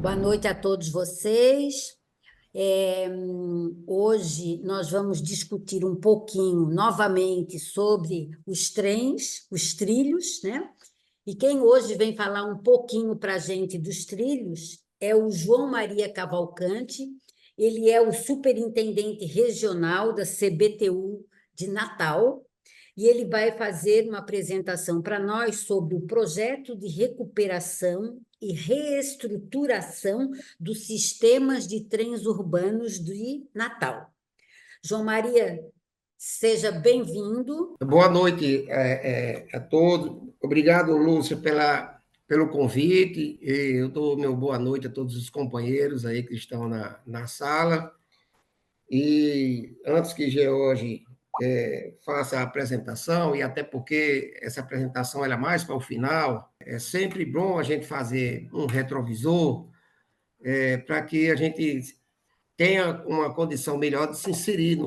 Boa noite a todos vocês. Hoje nós vamos discutir um pouquinho novamente sobre os trens, os trilhos, né? E quem hoje vem falar um pouquinho para a gente dos trilhos é o João Maria Cavalcante. Ele é o superintendente regional da CBTU de Natal e ele vai fazer uma apresentação para nós sobre o projeto de recuperação e reestruturação dos sistemas de trens urbanos de Natal. João Maria, seja bem-vindo. Boa noite a todos. Obrigado, Lúcia, pelo convite. Eu dou meu boa noite a todos os companheiros aí que estão na sala. E antes que George faça a apresentação, e até porque essa apresentação ela é mais para o final, é sempre bom a gente fazer um retrovisor para que a gente tenha uma condição melhor de se inserir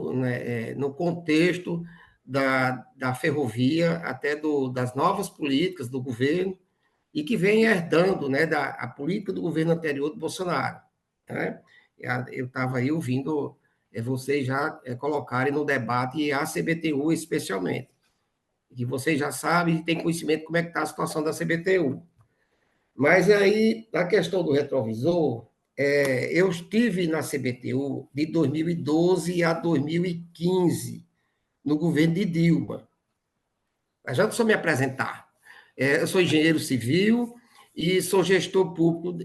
no contexto da ferrovia, até das novas políticas do governo, e que vem herdando, né, a política do governo anterior do Bolsonaro. Né? Eu estava aí ouvindo vocês já colocarem no debate a CBTU especialmente, que vocês já sabem e têm conhecimento de como é que está a situação da CBTU. Mas aí, a questão do retrovisor, eu estive na CBTU de 2012 a 2015, no governo de Dilma. Mas já deixa eu me apresentar. Eu sou engenheiro civil e sou gestor público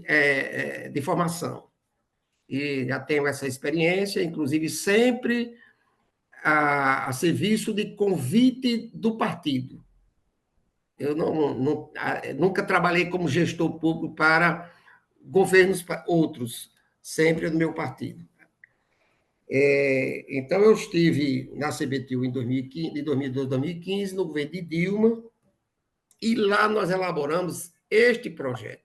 de formação. E já tenho essa experiência, inclusive sempre a serviço de convite do partido. Eu nunca trabalhei como gestor público para governos outros, sempre do meu partido. Então, eu estive na CBTU em 2015, de 2012 a 2015, no governo de Dilma, e lá nós elaboramos este projeto,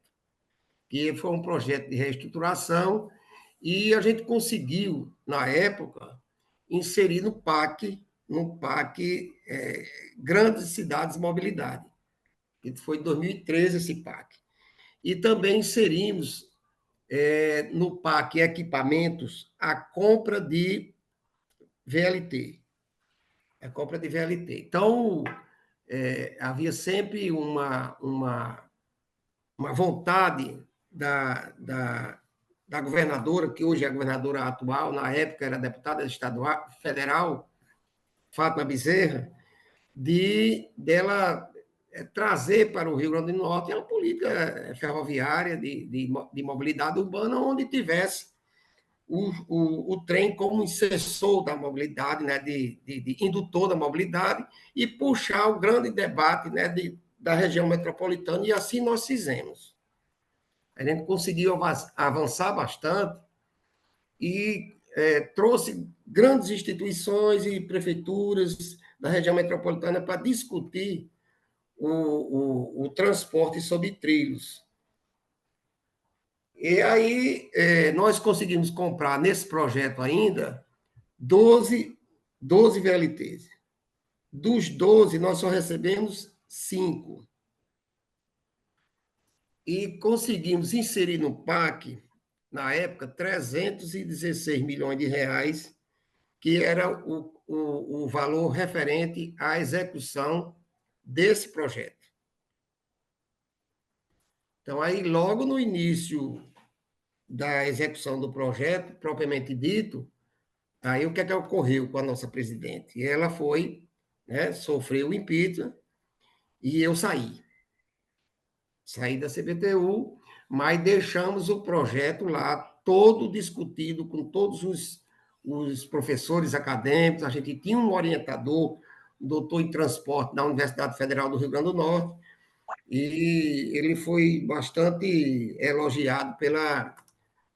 que foi um projeto de reestruturação, e a gente conseguiu, na época, inserir no PAC Grandes Cidades Mobilidade, que foi em 2013 esse PAC. E também inserimos no PAC Equipamentos a compra de VLT. A compra de VLT. Então, havia sempre uma vontade da governadora, que hoje é a governadora atual, na época era deputada estadual, federal, Fátima Bezerra, dela trazer para o Rio Grande do Norte uma política ferroviária de mobilidade urbana, onde tivesse o trem como insersor da mobilidade, né, de indutor da mobilidade, e puxar o grande debate, né, da região metropolitana, e assim nós fizemos. A gente conseguiu avançar bastante e trouxe grandes instituições e prefeituras da região metropolitana para discutir o transporte sobre trilhos. E aí nós conseguimos comprar nesse projeto ainda 12 VLTs. Dos 12, nós só recebemos 5. E conseguimos inserir no PAC, na época, 316 milhões de reais, que era o valor referente à execução desse projeto. Então, aí, logo no início da execução do projeto, propriamente dito, aí o que é que ocorreu com a nossa presidente? Ela foi, né, sofreu o impeachment e eu saí da CBTU, mas deixamos o projeto lá todo discutido com todos os professores acadêmicos, a gente tinha um orientador, doutor em transporte da Universidade Federal do Rio Grande do Norte, e ele foi bastante elogiado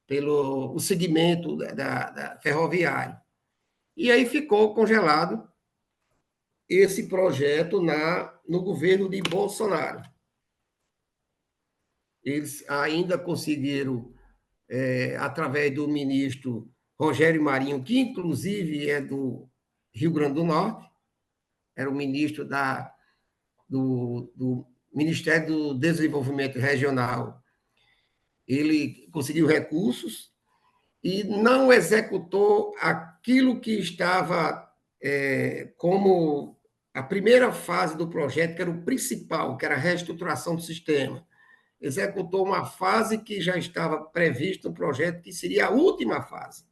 pelo o segmento da ferroviária. E aí ficou congelado esse projeto no governo de Bolsonaro. Eles ainda conseguiram, através do ministro Rogério Marinho, que inclusive é do Rio Grande do Norte, era o ministro do Ministério do Desenvolvimento Regional, ele conseguiu recursos e não executou aquilo que estava como a primeira fase do projeto, que era o principal, que era a reestruturação do sistema. Executou uma fase que já estava prevista no projeto, que seria a última fase.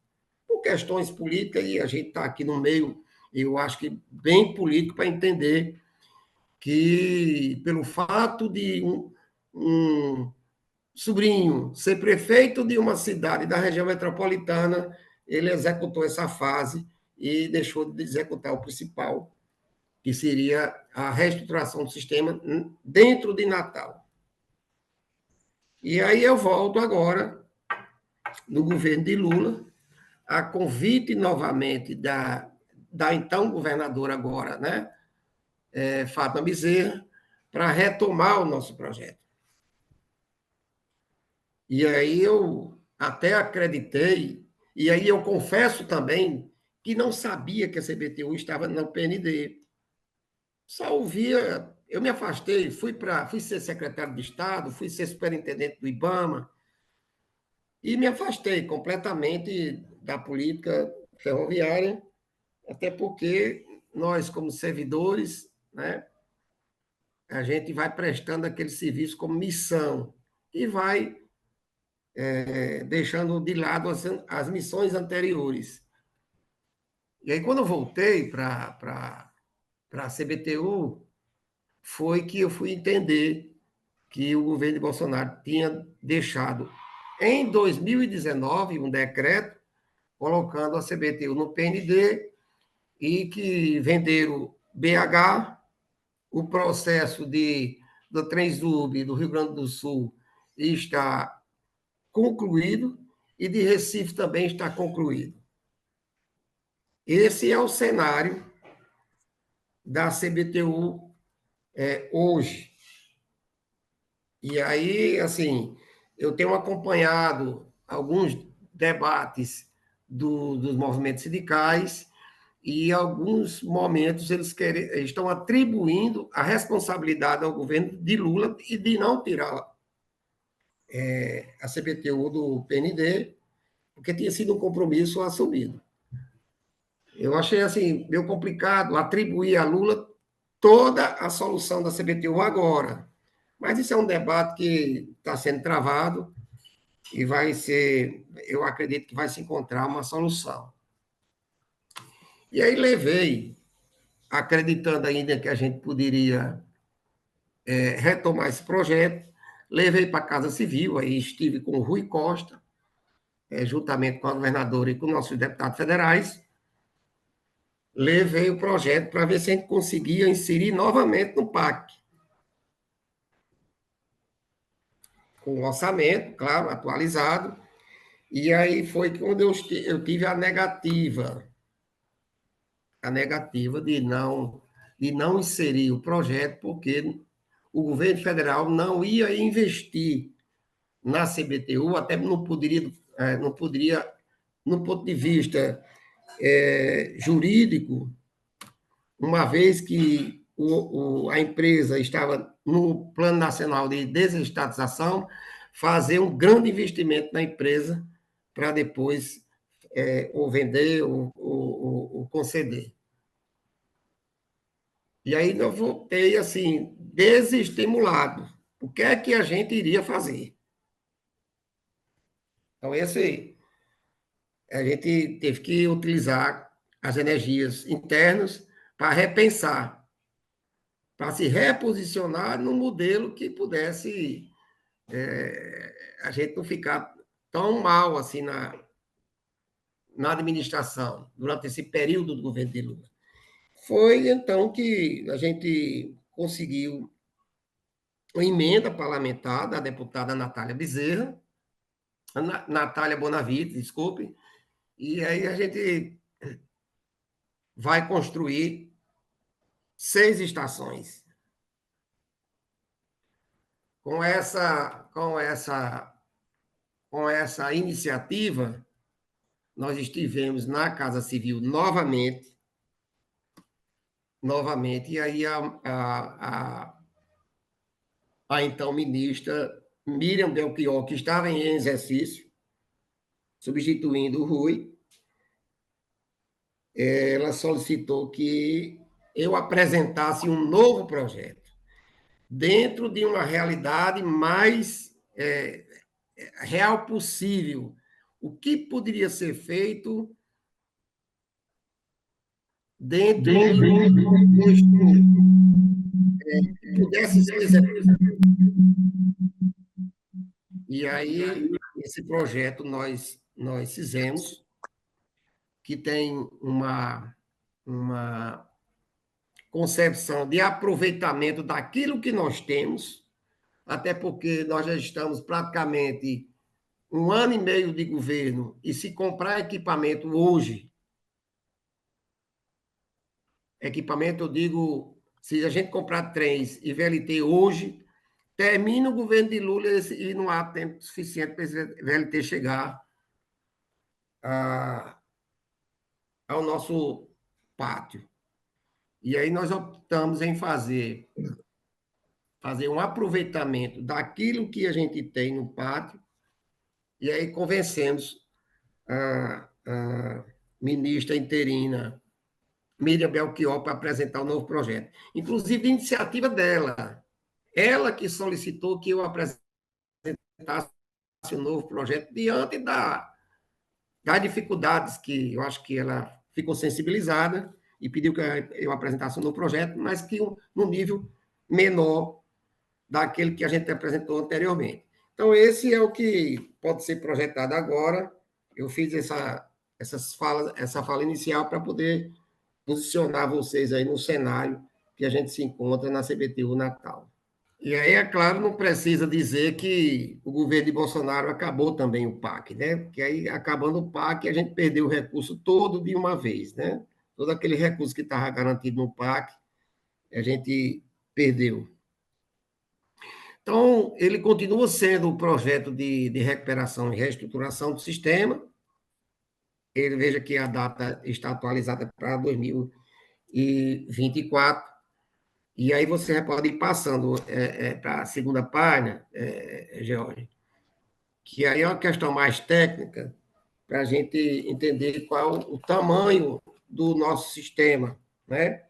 Por questões políticas, e a gente está aqui no meio, eu acho que bem político, para entender que, pelo fato de um sobrinho ser prefeito de uma cidade da região metropolitana, ele executou essa fase e deixou de executar o principal, que seria a reestruturação do sistema dentro de Natal. E aí eu volto agora, no governo de Lula, a convite novamente da então governadora agora, né, Fátima Bezerra, para retomar o nosso projeto. E aí eu até acreditei, e aí eu confesso também que não sabia que a CBTU estava no PND. Só ouvia, eu me afastei, fui ser secretário de Estado, fui ser superintendente do IBAMA, e me afastei completamente da política ferroviária, até porque nós, como servidores, né, a gente vai prestando aquele serviço como missão e vai deixando de lado as missões anteriores. E aí, quando eu voltei para a CBTU, foi que eu fui entender que o governo de Bolsonaro tinha deixado, em 2019, um decreto colocando a CBTU no PND e que venderam BH, o processo do Transub do Rio Grande do Sul está concluído e de Recife também está concluído. Esse é o cenário da CBTU hoje. E aí, assim, eu tenho acompanhado alguns debates dos movimentos sindicais e, em alguns momentos, eles estão atribuindo a responsabilidade ao governo de Lula e de não tirar a CBTU do PND, porque tinha sido um compromisso assumido. Eu achei assim meio complicado atribuir a Lula toda a solução da CBTU agora. Mas isso é um debate que está sendo travado e vai ser, eu acredito que vai se encontrar uma solução. E aí levei, acreditando ainda que a gente poderia retomar esse projeto, levei para a Casa Civil, aí estive com o Rui Costa, juntamente com a governadora e com nossos deputados federais, levei o projeto para ver se a gente conseguia inserir novamente no PAC. Com o orçamento, claro, atualizado. E aí foi quando eu tive a negativa de não inserir o projeto, porque o governo federal não ia investir na CBTU, até não poderia, no ponto de vista jurídico, uma vez que a empresa estava no Plano Nacional de Desestatização, fazer um grande investimento na empresa para depois ou vender ou conceder. E aí eu voltei assim, desestimulado. O que é que a gente iria fazer? Então, a gente teve que utilizar as energias internas para repensar, para se reposicionar num modelo que pudesse a gente não ficar tão mal assim na administração, durante esse período do governo de Lula. Foi então que a gente conseguiu uma emenda parlamentar da deputada Natália Bezerra, Natália Bonavide, desculpe, e aí a gente vai construir 6 estações. Com essa iniciativa, nós estivemos na Casa Civil novamente, e aí a então ministra Miriam Belchior, que estava em exercício, substituindo o Rui, ela solicitou que eu apresentasse um novo projeto, dentro de uma realidade mais real possível. O que poderia ser feito dentro de um contexto que pudesse ser executado. E aí, esse projeto nós fizemos, que tem uma concepção de aproveitamento daquilo que nós temos, até porque nós já estamos praticamente 1 ano e meio de governo, e se comprar equipamento hoje, equipamento, eu digo, se a gente comprar trens e VLT hoje, termina o governo de Lula e não há tempo suficiente para esse VLT chegar ao nosso pátio. E aí nós optamos em fazer um aproveitamento daquilo que a gente tem no pátio, e aí convencemos a ministra interina Miriam Belchior para apresentar o novo projeto. Inclusive, de iniciativa dela. Ela que solicitou que eu apresentasse o novo projeto diante das dificuldades que eu acho que ela ficou sensibilizada e pediu que eu apresentasse um novo projeto, mas que num nível menor daquele que a gente apresentou anteriormente. Então, esse é o que pode ser projetado agora. Eu fiz essa fala inicial para poder posicionar vocês aí no cenário que a gente se encontra na CBTU Natal. E aí, é claro, não precisa dizer que o governo de Bolsonaro acabou também o PAC, né? Porque aí, acabando o PAC, a gente perdeu o recurso todo de uma vez, né? Todo aquele recurso que estava garantido no PAC, a gente perdeu. Então, ele continua sendo o projeto de recuperação e reestruturação do sistema. Ele, veja que a data está atualizada para 2024. E aí você pode ir passando para a segunda página, George, que aí é uma questão mais técnica, para a gente entender qual o tamanho do nosso sistema, né?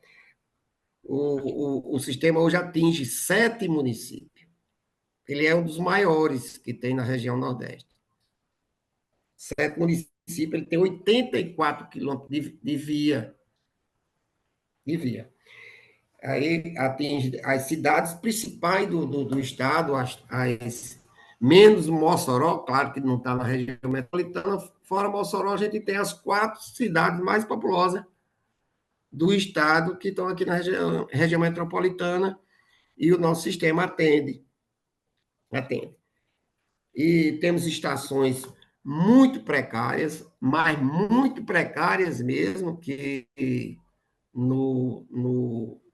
O sistema hoje atinge 7 municípios. Ele é um dos maiores que tem na região Nordeste. 7 municípios, ele tem 84 quilômetros de via. De via. Aí atinge as cidades principais do estado, as menos Mossoró, claro que não está na região metropolitana, fora Mossoró, a gente tem as 4 cidades mais populosas do estado que estão aqui na região metropolitana, e o nosso sistema atende. E temos estações muito precárias, mas muito precárias mesmo, que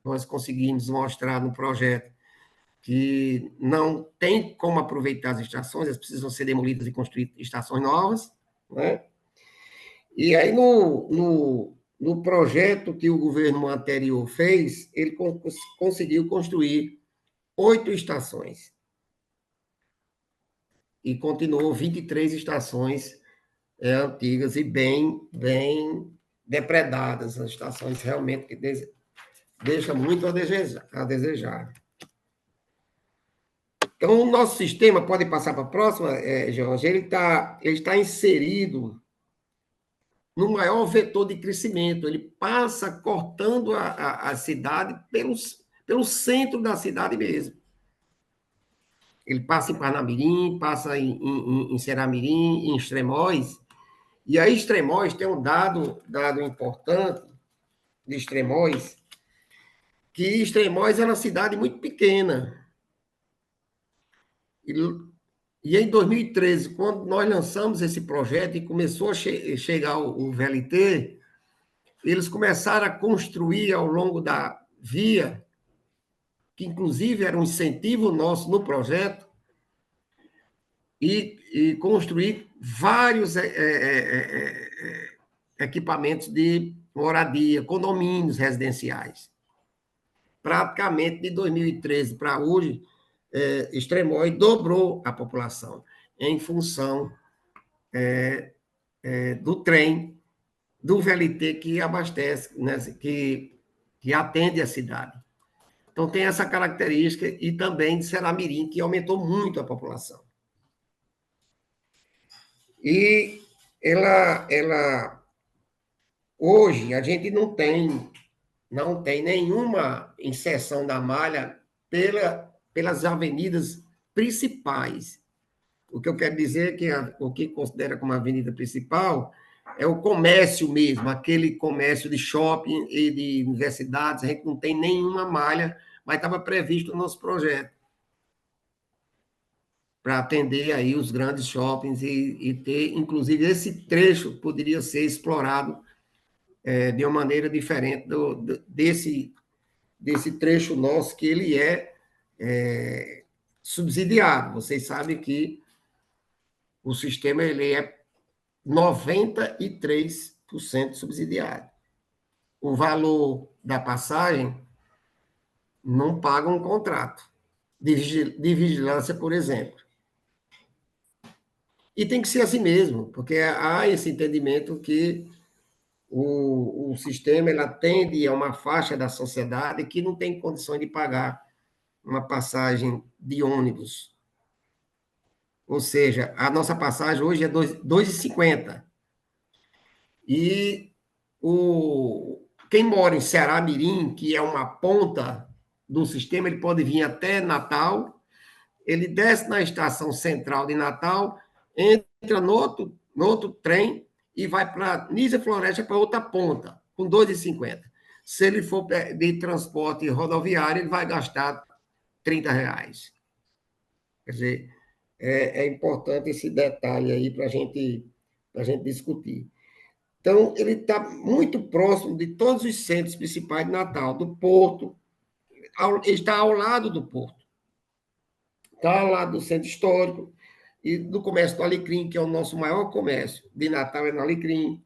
nós conseguimos mostrar no projeto que não tem como aproveitar as estações, elas precisam ser demolidas e construir estações novas, né? E aí, no projeto que o governo anterior fez, ele conseguiu construir 8 estações. E continuou 23 estações antigas e bem depredadas, as estações realmente que deixam muito a desejar. Então, o nosso sistema, pode passar para a próxima, Jorge, ele está inserido no maior vetor de crescimento. Ele passa cortando a cidade pelo centro da cidade mesmo. Ele passa em Parnamirim, passa em Ceramirim, em Extremóis. E aí, Extremóis tem um dado importante de Extremóis, que Extremóis é uma cidade muito pequena. E em 2013, quando nós lançamos esse projeto e começou a chegar o VLT, eles começaram a construir ao longo da via, que inclusive era um incentivo nosso no projeto, e construir vários equipamentos de moradia, condomínios residenciais. Praticamente de 2013 para hoje, Extremói dobrou a população em função do trem, do VLT que abastece, né, que atende a cidade. Então, tem essa característica, e também de Seramirim, que aumentou muito a população. E hoje, a gente não tem nenhuma inserção da malha pelas avenidas principais. O que eu quero dizer é que o que considera como avenida principal é o comércio mesmo, aquele comércio de shopping e de universidades. A gente não tem nenhuma malha, mas estava previsto no nosso projeto para atender aí os grandes shoppings e ter, inclusive, esse trecho poderia ser explorado de uma maneira diferente desse trecho nosso, que ele é subsidiado. Vocês sabem que o sistema ele é 93% subsidiado. O valor da passagem não paga um contrato de vigilância, por exemplo. E tem que ser assim mesmo, porque há esse entendimento que o sistema ele atende a uma faixa da sociedade que não tem condições de pagar uma passagem de ônibus. Ou seja, a nossa passagem hoje é 2,50. E quem mora em Ceará Mirim, que é uma ponta do sistema, ele pode vir até Natal, ele desce na estação central de Natal, entra no outro trem e vai para Nísia Floresta, para outra ponta, com 2,50. Se ele for de transporte rodoviário, ele vai gastar R$ 30. Quer dizer, é importante esse detalhe aí para a gente discutir. Então, ele está muito próximo de todos os centros principais de Natal, do Porto, está ao lado do Porto, está ao lado do Centro Histórico e do comércio do Alecrim, que é o nosso maior comércio de Natal, é no Alecrim,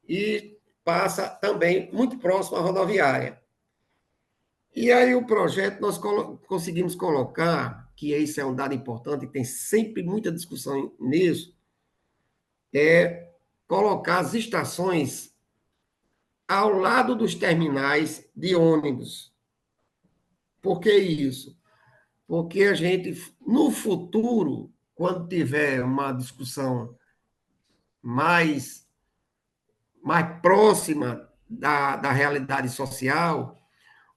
e passa também muito próximo à rodoviária. E aí o projeto nós conseguimos colocar, que isso é um dado importante, e tem sempre muita discussão nisso, é colocar as estações ao lado dos terminais de ônibus. Por que isso? Porque a gente, no futuro, quando tiver uma discussão mais próxima da realidade social,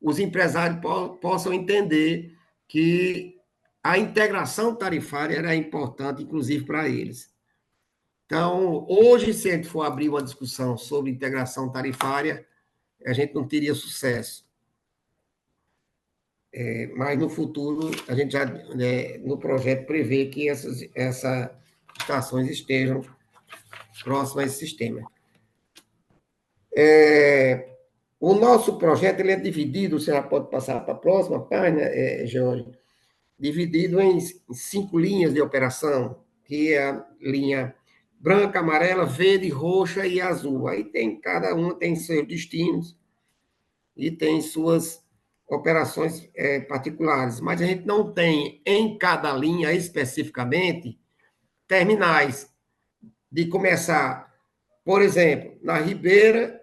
os empresários possam entender que a integração tarifária era importante, inclusive, para eles. Então, hoje, se a gente for abrir uma discussão sobre integração tarifária, a gente não teria sucesso. Mas no futuro, a gente já, no projeto, prevê que essas estações estejam próximas a esse sistema. O nosso projeto ele é dividido, você já pode passar para a próxima página, Jorge, dividido em 5 linhas de operação, que é a linha branca, amarela, verde, roxa e azul. Aí cada uma tem seus destinos e tem suas operações particulares, mas a gente não tem em cada linha especificamente terminais de começar, por exemplo, na Ribeira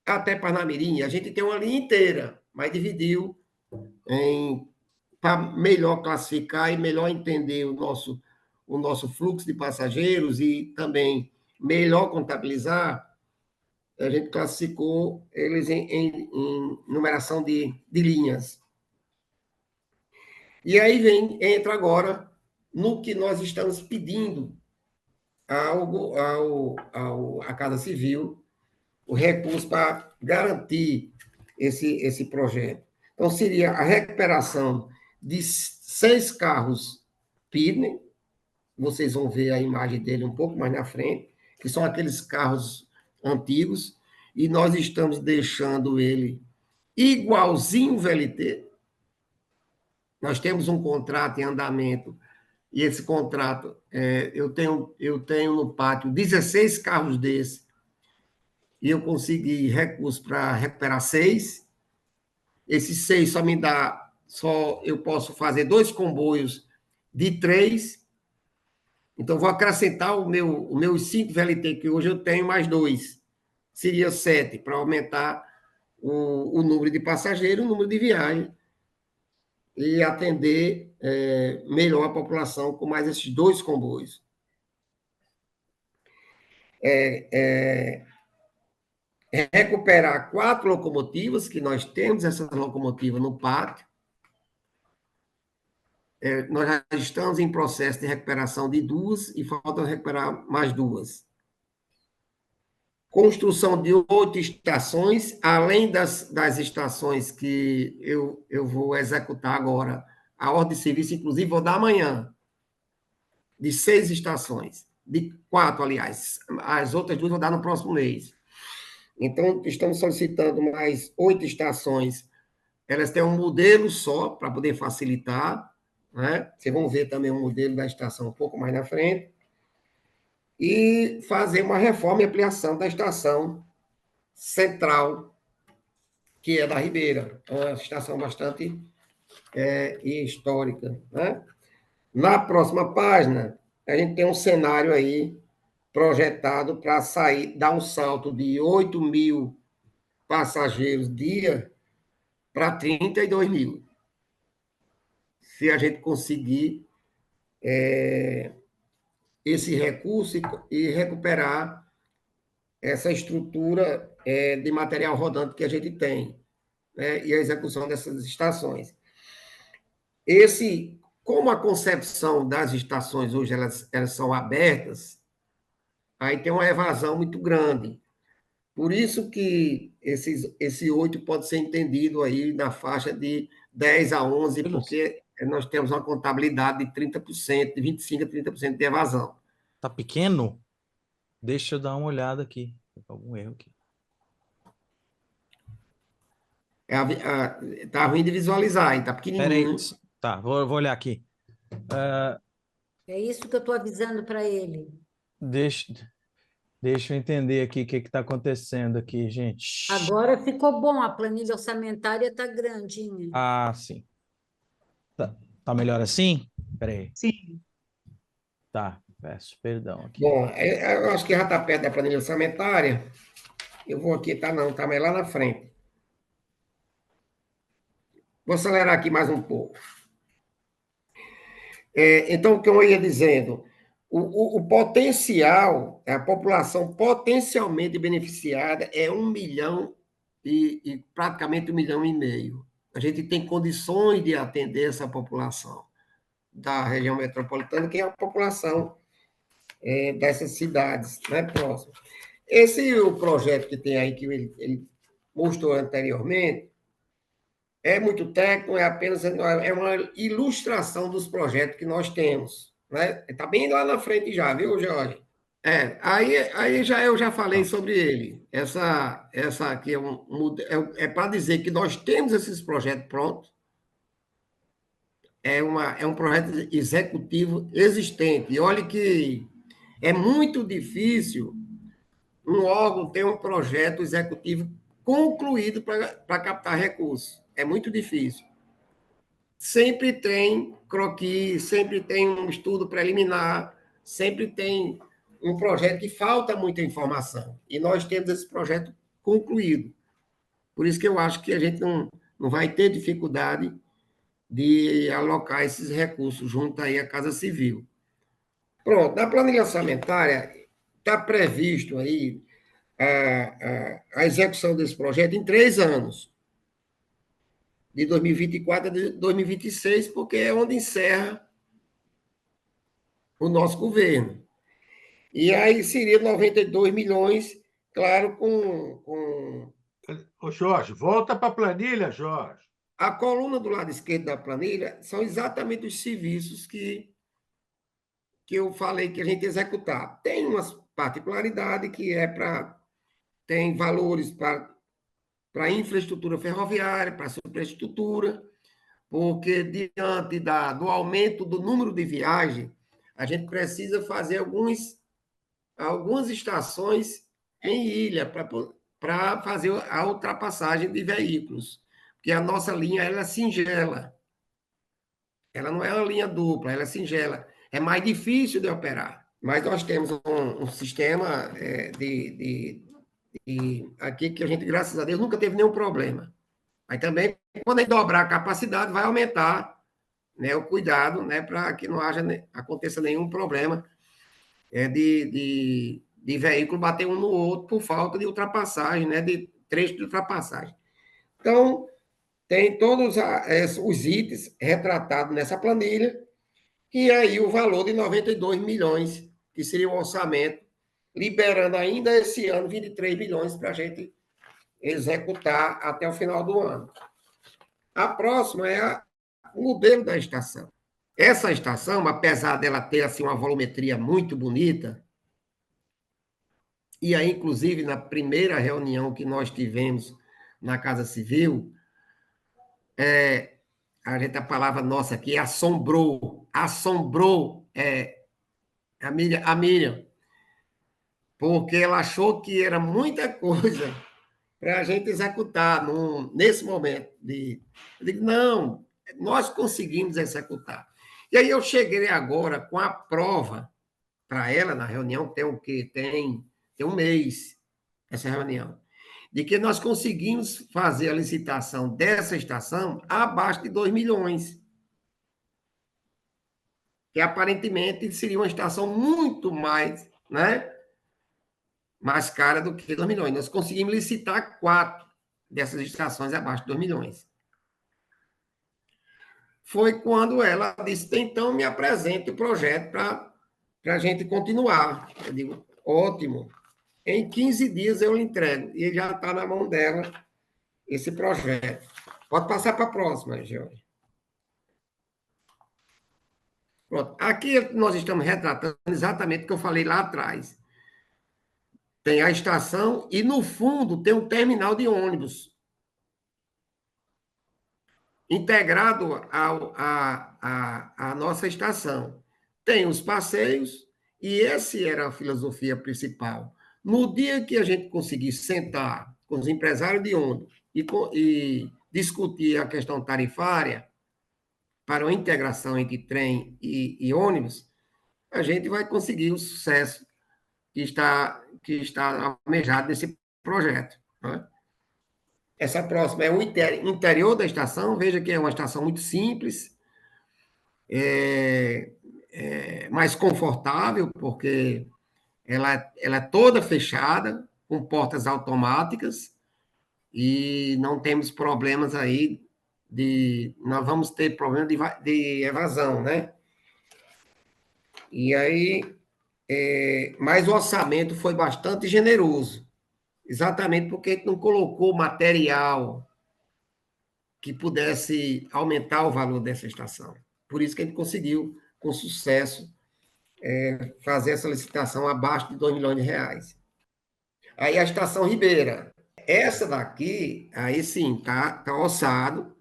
até Parnamirim. A gente tem uma linha inteira, mas dividiu para melhor classificar e melhor entender o nosso fluxo de passageiros e também melhor contabilizar. A gente classificou eles em numeração de linhas. E aí entra agora no que nós estamos pedindo à Casa Civil, o recurso para garantir esse projeto. Então, seria a recuperação de 6 carros Pidney, vocês vão ver a imagem dele um pouco mais na frente, que são aqueles carros antigos, e nós estamos deixando ele igualzinho o VLT. Nós temos um contrato em andamento, e esse contrato, eu tenho no pátio 16 carros desses, e eu consegui recurso para recuperar 6. Esses 6 só me dá só eu posso fazer 2 comboios de 3. Então, vou acrescentar o meu 5 VLT, que hoje eu tenho, mais 2. Seria 7, para aumentar o número de passageiros, o número de viagens, e atender melhor a população com mais esses 2 comboios. Recuperar 4 locomotivas, que nós temos essas locomotivas no pátio. Nós já estamos em processo de recuperação de 2 e falta recuperar mais 2. Construção de 8 estações, além das estações que eu vou executar agora. A ordem de serviço, inclusive, vou dar amanhã, de 6 estações. De 4, aliás. As outras 2 vou dar no próximo mês. Então, estamos solicitando mais 8 estações. Elas têm um modelo só, para poder facilitar, né? Vocês vão ver também o modelo da estação um pouco mais na frente. E fazer uma reforma e ampliação da estação central, que é da Ribeira. É uma estação bastante histórica, né? Na próxima página, a gente tem um cenário aí projetado para sair, dar um salto de 8 mil passageiros dia para 32 mil. Se a gente conseguir esse recurso e recuperar essa estrutura de material rodante que a gente tem, né? E a execução dessas estações. Como a concepção das estações hoje elas são abertas, aí tem uma evasão muito grande. Por isso que esse 8 pode ser entendido aí na faixa de 10 a 11, porque nós temos uma contabilidade de 30%, de 25% a 30% de evasão. Tá pequeno? Deixa eu dar uma olhada aqui. Tem algum erro aqui. Tá ruim de visualizar, tá pequenininho. Peraí. Tá, vou olhar aqui. É isso que eu estou avisando para ele. Deixa eu entender aqui o que está acontecendo aqui, gente. Agora ficou bom, a planilha orçamentária está grandinha. Ah, sim. Tá melhor assim? Peraí. Sim. Tá, peço perdão aqui. Bom, eu acho que já está perto da planilha orçamentária. Eu vou aqui, tá mais lá na frente. Vou acelerar aqui mais um pouco. Então, o que eu ia dizendo, o potencial, a população potencialmente beneficiada é 1 milhão e praticamente 1,5 milhão. A gente tem condições de atender essa população da região metropolitana, que é a população dessas cidades, né, próximas. O projeto que tem aí, que ele mostrou anteriormente, é muito técnico, é uma ilustração dos projetos que nós temos, né? Está bem lá na frente já, viu, Jorge? Eu já falei sobre ele. Essa aqui é para dizer que nós temos esses projetos prontos. É um projeto executivo existente. E olha que é muito difícil um órgão ter um projeto executivo concluído para captar recursos. É muito difícil. Sempre tem croquis, sempre tem um estudo preliminar, sempre tem um projeto que falta muita informação. E nós temos esse projeto concluído. Por isso que eu acho que a gente não vai ter dificuldade de alocar esses recursos junto aí à Casa Civil. Pronto, na planilha orçamentária está previsto aí a execução desse projeto em 3 anos, de 2024 a 2026, porque é onde encerra o nosso governo. E aí seria 92 milhões, claro, com... Ô, Jorge, volta para a planilha, Jorge. A coluna do lado esquerdo da planilha são exatamente os serviços que eu falei que a gente executar. Tem umas particularidades que tem valores para infraestrutura ferroviária, para superestrutura, porque diante do aumento do número de viagens, a gente precisa fazer algumas estações em ilha para fazer a ultrapassagem de veículos, porque a nossa linha ela é singela. Ela não é uma linha dupla, ela é singela. É mais difícil de operar. Mas nós temos um sistema aqui que a gente, graças a Deus, nunca teve nenhum problema. Mas também, quando a gente dobrar a capacidade, vai aumentar, né, o cuidado, né, para que não aconteça nenhum problema de veículo bater um no outro por falta de ultrapassagem, né, de trecho de ultrapassagem. Então, tem todos os itens retratados nessa planilha, e aí o valor de 92 milhões, que seria o orçamento, liberando ainda esse ano 23 milhões para a gente executar até o final do ano. A próxima é o modelo da estação. Essa estação, apesar dela ter assim, uma volumetria muito bonita, e aí, inclusive, na primeira reunião que nós tivemos na Casa Civil, a palavra nossa aqui é assombrou a Miriam, porque ela achou que era muita coisa para a gente executar nesse momento. Eu digo, não, nós conseguimos executar. E aí eu cheguei agora com a prova para ela, na reunião, tem o quê? Tem um mês, essa reunião, de que nós conseguimos fazer a licitação dessa estação abaixo de 2 milhões. Que aparentemente seria uma estação muito mais, né, mais cara do que 2 milhões. Nós conseguimos licitar 4 dessas estações abaixo de 2 milhões. Foi quando ela disse, então me apresente o projeto para a gente continuar. Eu digo, ótimo. Em 15 dias eu lhe entrego. E já está na mão dela esse projeto. Pode passar para a próxima, George. Pronto. Aqui nós estamos retratando exatamente o que eu falei lá atrás. Tem a estação e, no fundo, tem um terminal de ônibus integrado à nossa estação. Tem os passeios, e essa era a filosofia principal. No dia que a gente conseguir sentar com os empresários de ônibus e discutir a questão tarifária para uma integração entre trem e ônibus, a gente vai conseguir o sucesso que está almejado nesse projeto. Né? Essa próxima é o interior da estação. Veja que é uma estação muito simples, mais confortável, porque ela é toda fechada, com portas automáticas, e não temos problemas aí nós vamos ter problema de evasão, né? E aí, mas o orçamento foi bastante generoso, exatamente porque a gente não colocou material que pudesse aumentar o valor dessa estação. Por isso que a gente conseguiu, com sucesso, fazer essa licitação abaixo de 2 milhões de reais. Aí a estação Ribeira. Essa daqui, aí sim, tá orçado.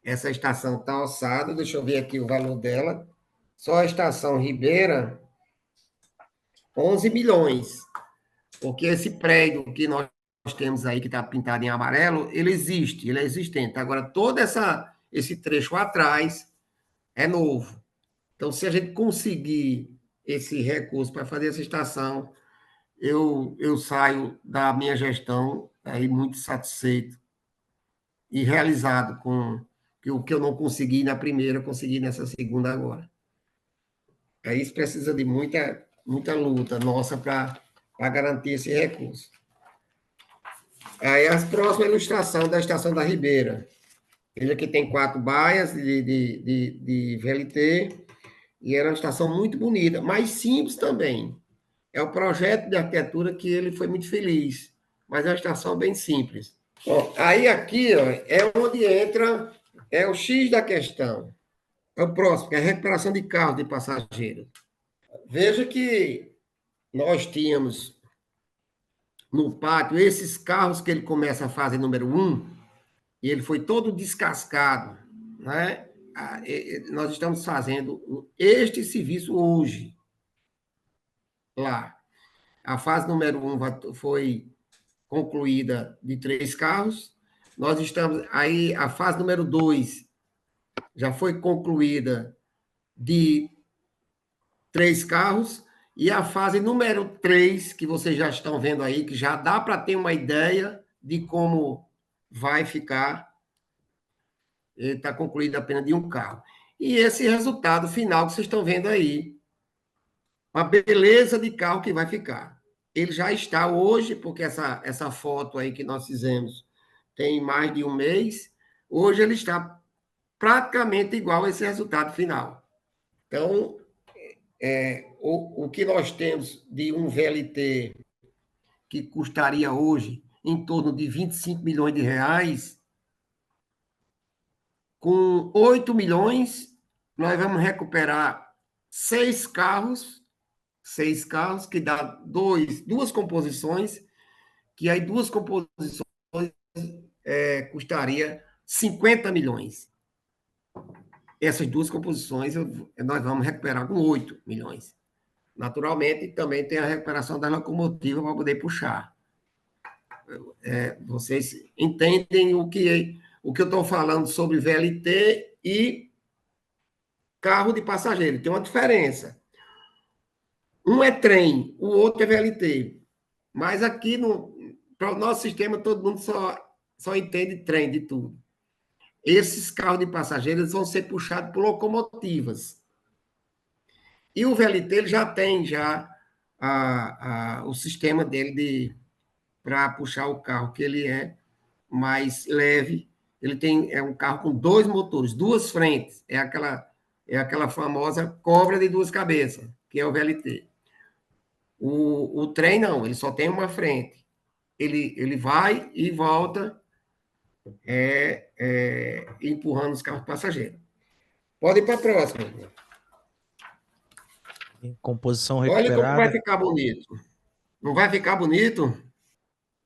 Essa estação está orçada. Deixa eu ver aqui o valor dela. Só a estação Ribeira, 11 milhões. Porque esse prédio que nós temos aí, que está pintado em amarelo, ele existe, ele é existente. Agora, todo esse trecho atrás é novo. Então, se a gente conseguir esse recurso para fazer essa estação, eu saio da minha gestão aí muito satisfeito e realizado com o que eu não consegui na primeira, eu consegui nessa segunda agora. Aí isso precisa de muita luta nossa para garantir esse recurso. Aí a próxima ilustração da estação da Ribeira. Veja que tem 4 baias de VLT, e era uma estação muito bonita, mas simples também. É o projeto de arquitetura que ele foi muito feliz, mas é uma estação bem simples. Bom, aí aqui ó, é onde entra o X da questão. É o próximo, que é a recuperação de carros de passageiros. Veja que nós tínhamos no pátio esses carros que ele começa a fase número 1, e ele foi todo descascado, né? Nós estamos fazendo este serviço hoje, lá. A fase número 1 foi concluída de 3 carros. Nós estamos aí, a fase número 2 já foi concluída de 3 carros, e a fase número 3, que vocês já estão vendo aí, que já dá para ter uma ideia de como vai ficar, está concluída apenas de um carro. E esse resultado final que vocês estão vendo aí, uma beleza de carro que vai ficar. Ele já está hoje, porque essa foto aí que nós fizemos tem mais de um mês, hoje ele está praticamente igual a esse resultado final. Então, o que nós temos de um VLT que custaria hoje em torno de 25 milhões de reais, com 8 milhões, nós vamos recuperar 6 carros, que dá duas composições, que aí 2 composições custaria 50 milhões. Essas 2 composições nós vamos recuperar com 8 milhões. Naturalmente, também tem a recuperação da locomotiva para poder puxar. Vocês entendem o que eu estou falando sobre VLT e carro de passageiro. Tem uma diferença. Um é trem, o outro é VLT. Mas aqui, para o nosso sistema, todo mundo só entende trem de tudo. Esses carros de passageiros vão ser puxados por locomotivas. E o VLT ele já tem o sistema dele para puxar o carro, que ele é mais leve. Ele é um carro com 2 motores, 2 frentes. É aquela famosa cobra de 2 cabeças, que é o VLT. O trem não, ele só tem uma frente. Ele vai e volta empurrando os carros passageiros. Pode ir para a próxima. Em composição Olha como vai recuperada. ficar bonito. Não vai ficar bonito?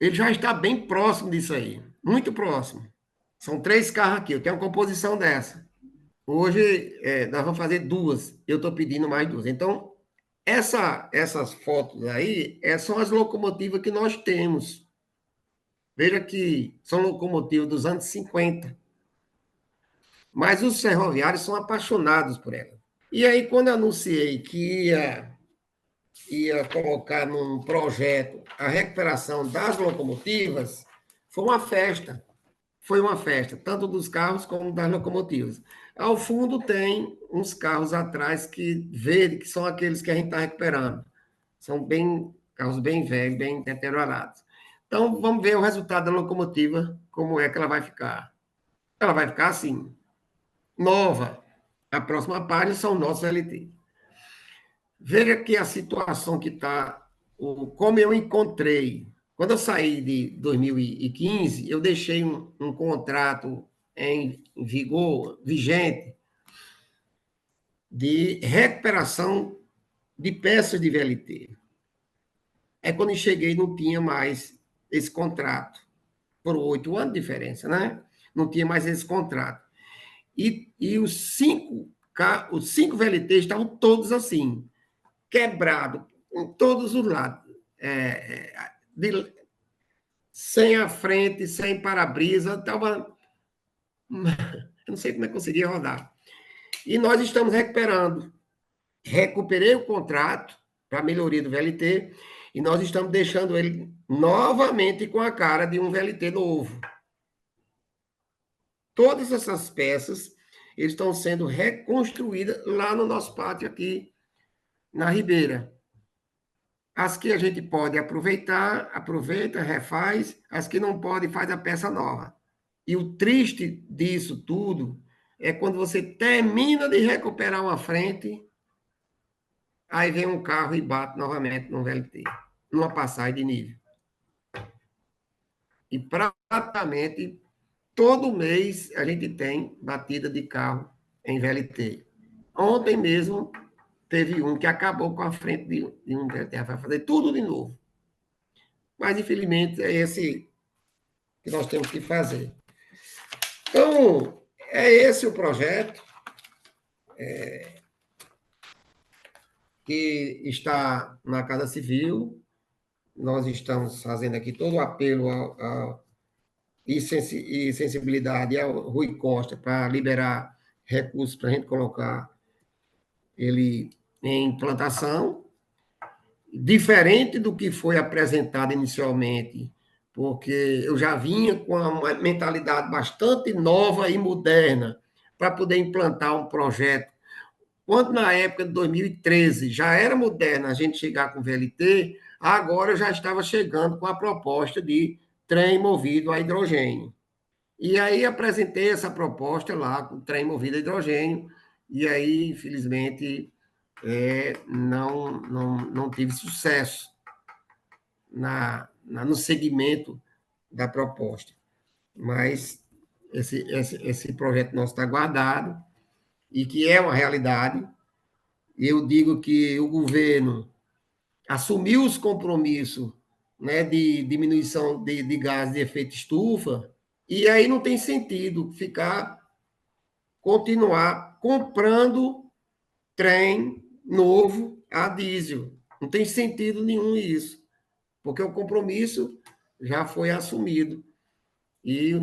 Ele já está bem próximo disso aí. Muito próximo. São 3 carros aqui. Eu tenho uma composição dessa. Hoje, nós vamos fazer 2. Eu estou pedindo mais 2. Então, essas fotos aí são as locomotivas que nós temos. Veja que são locomotivas dos anos 50. Mas os ferroviários são apaixonados por ela. E aí, quando eu anunciei que ia colocar num projeto a recuperação das locomotivas, foi uma festa. Foi uma festa, tanto dos carros como das locomotivas. Ao fundo tem uns carros atrás que são aqueles que a gente está recuperando. São carros bem velhos, bem deteriorados. Então, vamos ver o resultado da locomotiva, como é que ela vai ficar. Ela vai ficar assim, nova. A próxima página são nossos LT. Veja que a situação que está, como eu encontrei. Quando eu saí de 2015, eu deixei um contrato em vigor, vigente, de recuperação de peças de VLT. Aí, quando eu cheguei, não tinha mais esse contrato. Por 8 anos de diferença, né? Não tinha mais esse contrato. E os 5 VLT estavam todos assim, quebrados, em todos os lados. Sem a frente, sem para-brisa, estava... Eu não sei como é que conseguia rodar. E nós estamos recuperando. Recuperei o contrato para a melhoria do VLT e nós estamos deixando ele novamente com a cara de um VLT novo. Todas essas peças estão sendo reconstruídas lá no nosso pátio aqui na Ribeira. As que a gente pode aproveitar, aproveita, refaz. As que não pode, faz a peça nova. E o triste disso tudo é quando você termina de recuperar uma frente, aí vem um carro e bate novamente no VLT, numa passagem de nível. E praticamente todo mês a gente tem batida de carro em VLT. Ontem mesmo teve um que acabou com a frente de um VLT, vai fazer tudo de novo. Mas, infelizmente, é esse que nós temos que fazer. Então, é esse o projeto que está na Casa Civil. Nós estamos fazendo aqui todo o apelo e sensibilidade ao Rui Costa para liberar recursos para a gente colocar ele em implantação, diferente do que foi apresentado inicialmente, porque eu já vinha com uma mentalidade bastante nova e moderna para poder implantar um projeto. Quando na época de 2013 já era moderna a gente chegar com VLT, agora eu já estava chegando com a proposta de trem movido a hidrogênio. E aí apresentei essa proposta lá, com trem movido a hidrogênio, e aí, infelizmente, não tive sucesso no segmento da proposta. Mas esse projeto nosso está guardado, e que é uma realidade. Eu digo que o governo assumiu os compromissos, né, de diminuição de gás de efeito estufa, e aí não tem sentido continuar comprando trem novo a diesel. Não tem sentido nenhum isso, porque o compromisso já foi assumido. E o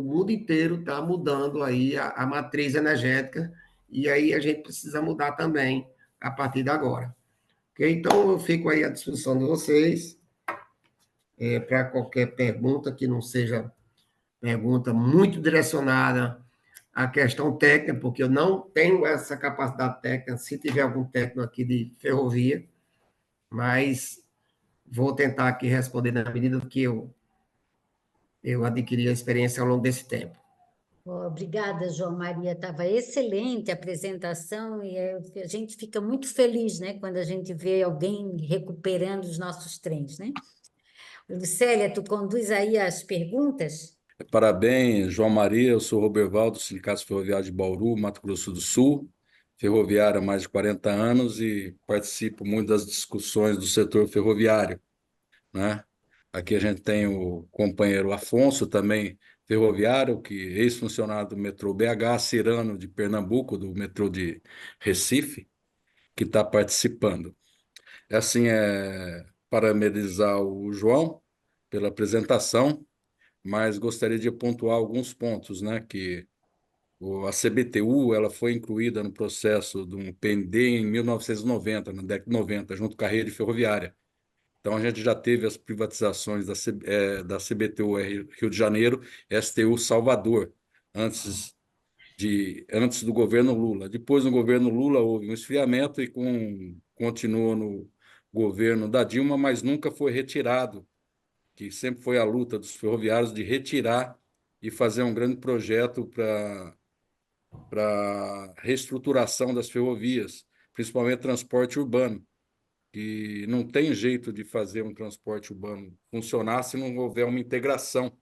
mundo inteiro está mudando aí a matriz energética, e aí a gente precisa mudar também a partir de agora. Ok? Então, eu fico aí à disposição de vocês para qualquer pergunta que não seja pergunta muito direcionada à questão técnica, porque eu não tenho essa capacidade técnica, se tiver algum técnico aqui de ferrovia, mas vou tentar aqui responder na medida que eu adquiri a experiência ao longo desse tempo. Obrigada, João Maria. Estava excelente a apresentação e a gente fica muito feliz, né, quando a gente vê alguém recuperando os nossos trens, né? Lucélia, tu conduz aí as perguntas? Parabéns, João Maria. Eu sou Roberval, do Sindicato Ferroviário de Bauru, Mato Grosso do Sul, ferroviário há mais de 40 anos e participo muito das discussões do setor ferroviário, né? Aqui a gente tem o companheiro Afonso, também ferroviário, que ex-funcionário do metrô BH, Cirano de Pernambuco, do metrô de Recife, que está participando. Assim, parabenizar o João pela apresentação, mas gostaria de pontuar alguns pontos, né? Que a CBTU ela foi incluída no processo do PND em 1990, na década de 90, junto com a rede ferroviária. Então, a gente já teve as privatizações da CBTU Rio de Janeiro, STU Salvador, antes do governo Lula. Depois, no governo Lula, houve um esfriamento e continuou no governo da Dilma, mas nunca foi retirado, que sempre foi a luta dos ferroviários de retirar e fazer um grande projeto para reestruturação das ferrovias, principalmente transporte urbano, que não tem jeito de fazer um transporte urbano funcionar se não houver uma integração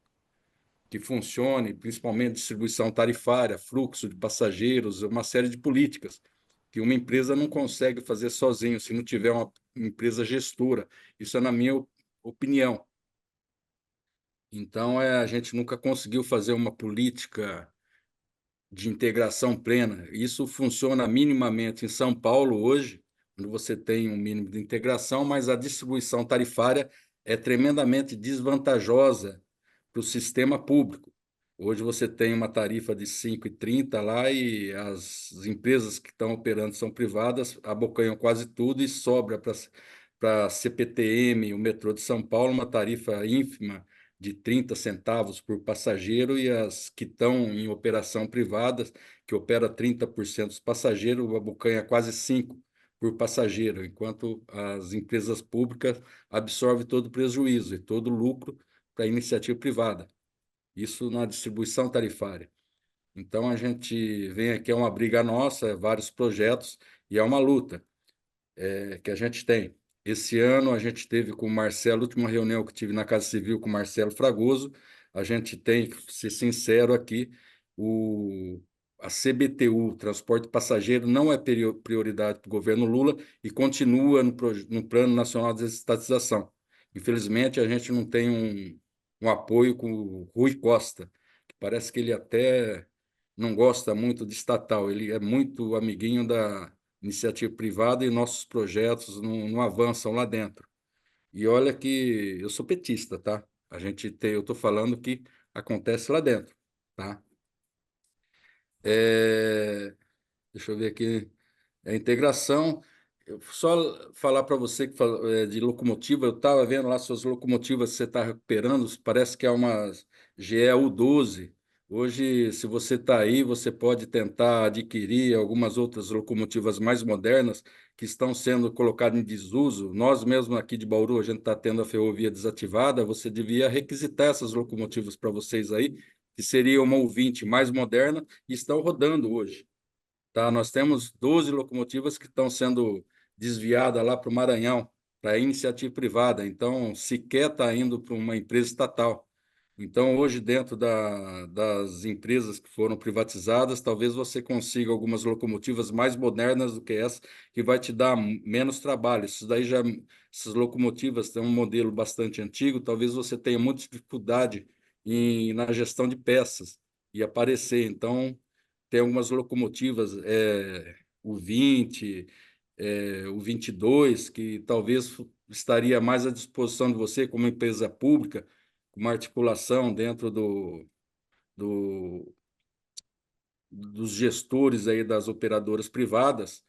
que funcione, principalmente distribuição tarifária, fluxo de passageiros, uma série de políticas que uma empresa não consegue fazer sozinho se não tiver uma empresa gestora. Isso é na minha opinião. Então, a gente nunca conseguiu fazer uma política de integração plena. Isso funciona minimamente em São Paulo hoje, onde você tem um mínimo de integração, mas a distribuição tarifária é tremendamente desvantajosa para o sistema público. Hoje você tem uma tarifa de 5,30 lá e as empresas que estão operando são privadas, abocanham quase tudo e sobra para a CPTM, o metrô de São Paulo, uma tarifa ínfima de 30 centavos por passageiro, e as que estão em operação privada, que opera 30% dos passageiros, abocanha quase 5 por passageiro, enquanto as empresas públicas absorvem todo o prejuízo e todo o lucro para a iniciativa privada. Isso na distribuição tarifária. Então, a gente vem aqui, é uma briga nossa, vários projetos, e é uma luta que a gente tem. Esse ano, a gente teve com o Marcelo, a última reunião que tive na Casa Civil com o Marcelo Fragoso, a gente tem, que ser sincero aqui, a CBTU, Transporte Passageiro, não é prioridade para o governo Lula e continua no Plano Nacional de Desestatização. Infelizmente, a gente não tem um apoio com o Rui Costa, que parece que ele até não gosta muito de estatal, ele é muito amiguinho da iniciativa privada e nossos projetos não avançam lá dentro. E olha que eu sou petista, tá? Eu estou falando que acontece lá dentro, tá? É, deixa eu ver aqui. A integração. Eu só falar para você que de locomotiva, eu estava vendo lá suas locomotivas que você está recuperando, parece que é uma GE U12. Hoje, se você está aí, você pode tentar adquirir algumas outras locomotivas mais modernas que estão sendo colocadas em desuso. Nós mesmos aqui de Bauru, a gente está tendo a ferrovia desativada, você devia requisitar essas locomotivas para vocês aí, que seria uma U20 mais moderna e estão rodando hoje. Tá? Nós temos 12 locomotivas que estão sendo desviadas lá para o Maranhão, para iniciativa privada. Então, sequer está indo para uma empresa estatal. Então, hoje, dentro das empresas que foram privatizadas, talvez você consiga algumas locomotivas mais modernas do que essa, que vai te dar menos trabalho. Essas locomotivas têm um modelo bastante antigo, talvez você tenha muita dificuldade na gestão de peças e aparecer. Então, tem algumas locomotivas, o 20, o 22, que talvez estaria mais à disposição de você como empresa pública, com uma articulação dentro do, dos gestores aí das operadoras privadas,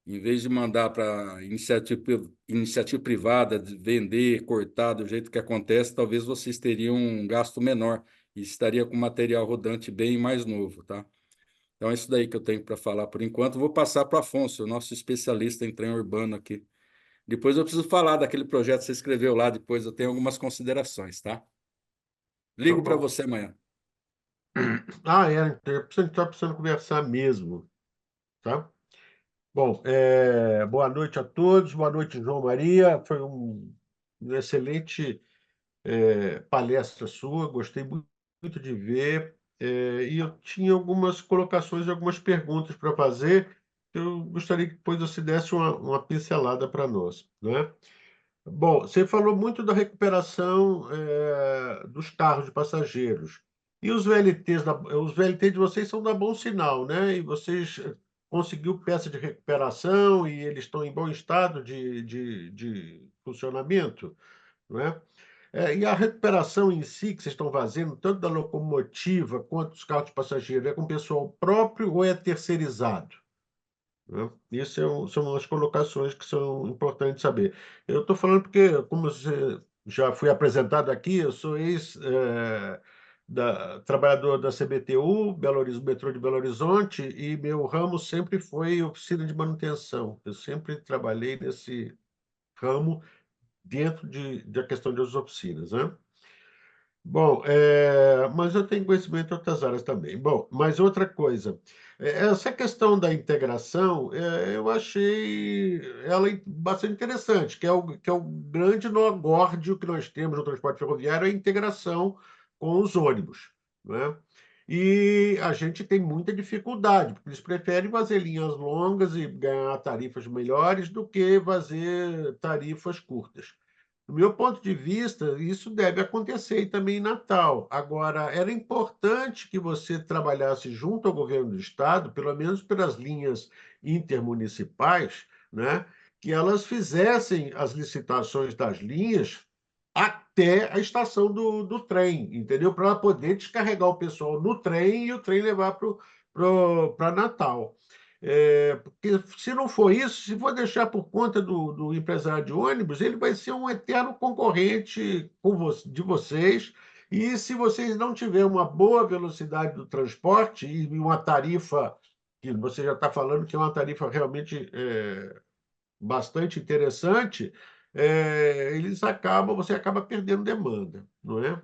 em vez de mandar para iniciativa privada, de vender, cortar do jeito que acontece, talvez vocês teriam um gasto menor e estaria com material rodante bem mais novo, tá? Então, é isso daí que eu tenho para falar por enquanto. Vou passar para o Afonso, o nosso especialista em trem urbano aqui. Depois eu preciso falar daquele projeto que você escreveu lá, depois eu tenho algumas considerações, tá? Tá Ligo para bom. você amanhã. Ah, é, a gente está precisando conversar mesmo, tá? Bom, boa noite a todos, boa noite, João Maria. Foi uma excelente palestra sua, gostei muito de ver. E eu tinha algumas colocações e algumas perguntas para fazer. Eu gostaria que depois você desse uma pincelada para nós, né? Bom, você falou muito da recuperação dos carros de passageiros. E os VLTs, os VLT de vocês são da Bom Sinal, né? E vocês conseguiu peça de recuperação e eles estão em bom estado de funcionamento, não é? E a recuperação em si que vocês estão fazendo, tanto da locomotiva quanto dos carros de passageiro, é com pessoal próprio ou é terceirizado? Né? Isso são umas colocações que são importantes saber. Eu estou falando porque, como você já fui apresentado aqui, eu sou trabalhador da CBTU, Metrô de Belo Horizonte, e meu ramo sempre foi oficina de manutenção. Eu sempre trabalhei nesse ramo dentro da questão das oficinas, né? Bom, mas eu tenho conhecimento em outras áreas também. Bom, mas outra coisa, essa questão da integração, eu achei ela bastante interessante, que é o grande nó górdio que nós temos no transporte ferroviário, é a integração com os ônibus, né? E a gente tem muita dificuldade, porque eles preferem fazer linhas longas e ganhar tarifas melhores do que fazer tarifas curtas. Do meu ponto de vista, isso deve acontecer também em Natal. Agora, era importante que você trabalhasse junto ao governo do estado, pelo menos pelas linhas intermunicipais, né, que elas fizessem as licitações das linhas até a estação do trem, entendeu? Para poder descarregar o pessoal no trem e o trem levar para Natal. Porque se não for isso, se for deixar por conta do empresário de ônibus, ele vai ser um eterno concorrente de vocês. E se vocês não tiverem uma boa velocidade do transporte e uma tarifa, que você já está falando que é uma tarifa realmente bastante interessante, você acaba perdendo demanda, não é?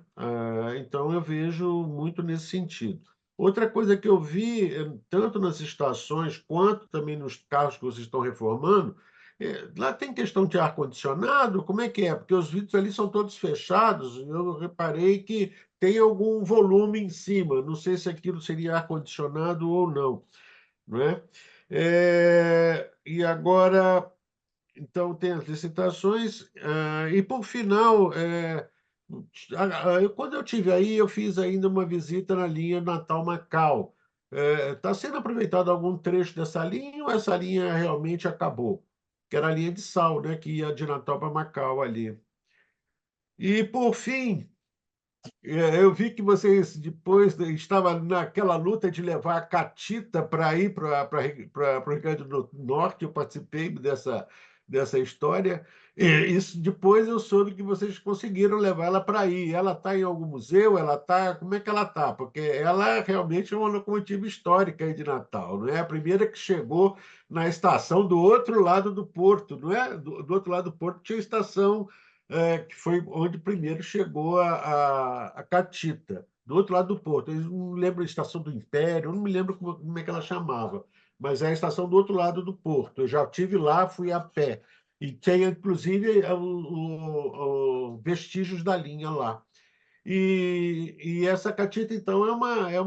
Então eu vejo muito nesse sentido. Outra coisa que eu vi, tanto nas estações quanto também nos carros que vocês estão reformando, lá tem questão de ar-condicionado, como é que é? Porque os vidros ali são todos fechados, eu reparei que tem algum volume em cima, não sei se aquilo seria ar-condicionado ou não, não é? E agora, então, tem as licitações, e por final, quando eu tive aí, eu fiz ainda uma visita na linha Natal-Macau. Está sendo aproveitado algum trecho dessa linha ou essa linha realmente acabou? Que era a linha de sal, né, que ia de Natal para Macau ali. E, por fim, Eu vi que vocês depois estavam naquela luta de levar a Catita para ir para o Rio Grande do Norte. Eu participei dessa história. E isso depois eu soube que vocês conseguiram levar ela para aí. Ela está em algum museu? Ela tá? Como é que ela está? Porque ela realmente é uma locomotiva histórica aí de Natal, não é? A primeira que chegou na estação do outro lado do porto, não é? Do outro lado do porto tinha a estação que foi onde primeiro chegou a Catita, do outro lado do porto. Eu não lembro a Estação do Império, eu não me lembro como é que ela chamava, mas é a estação do outro lado do porto. Eu já estive lá, fui a pé. E tem, inclusive, vestígios da linha lá. E essa catita, então, é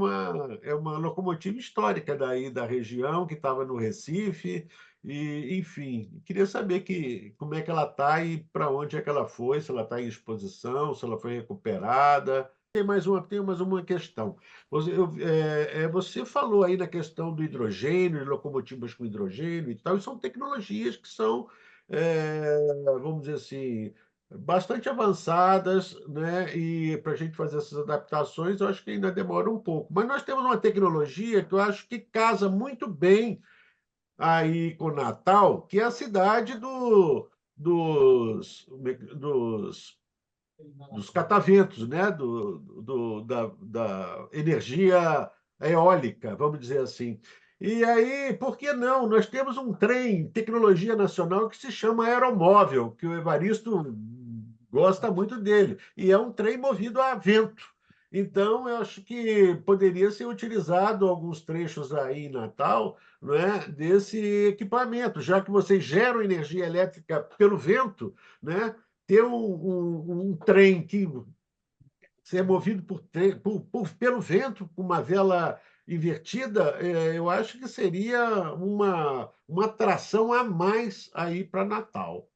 uma locomotiva histórica daí da região, que estava no Recife, e, enfim, queria saber como é que ela está e para onde é que ela foi, se ela está em exposição, se ela foi recuperada. Tenho mais uma questão. Você falou aí na questão do hidrogênio, de locomotivas com hidrogênio e tal, e são tecnologias que são, vamos dizer assim, bastante avançadas, né? E para a gente fazer essas adaptações, eu acho que ainda demora um pouco. Mas nós temos uma tecnologia que eu acho que casa muito bem aí com Natal, que é a cidade dos cataventos, né? Da energia eólica, vamos dizer assim. E aí, por que não? Nós temos um trem, tecnologia nacional, que se chama Aeromóvel, que o Evaristo gosta muito dele, e é um trem movido a vento. Então, eu acho que poderia ser utilizado alguns trechos aí em Natal, não é, desse equipamento, já que vocês geram energia elétrica pelo vento, né? Ter um trem que ser movido pelo vento, com uma vela invertida, eu acho que seria uma atração a mais aí para Natal.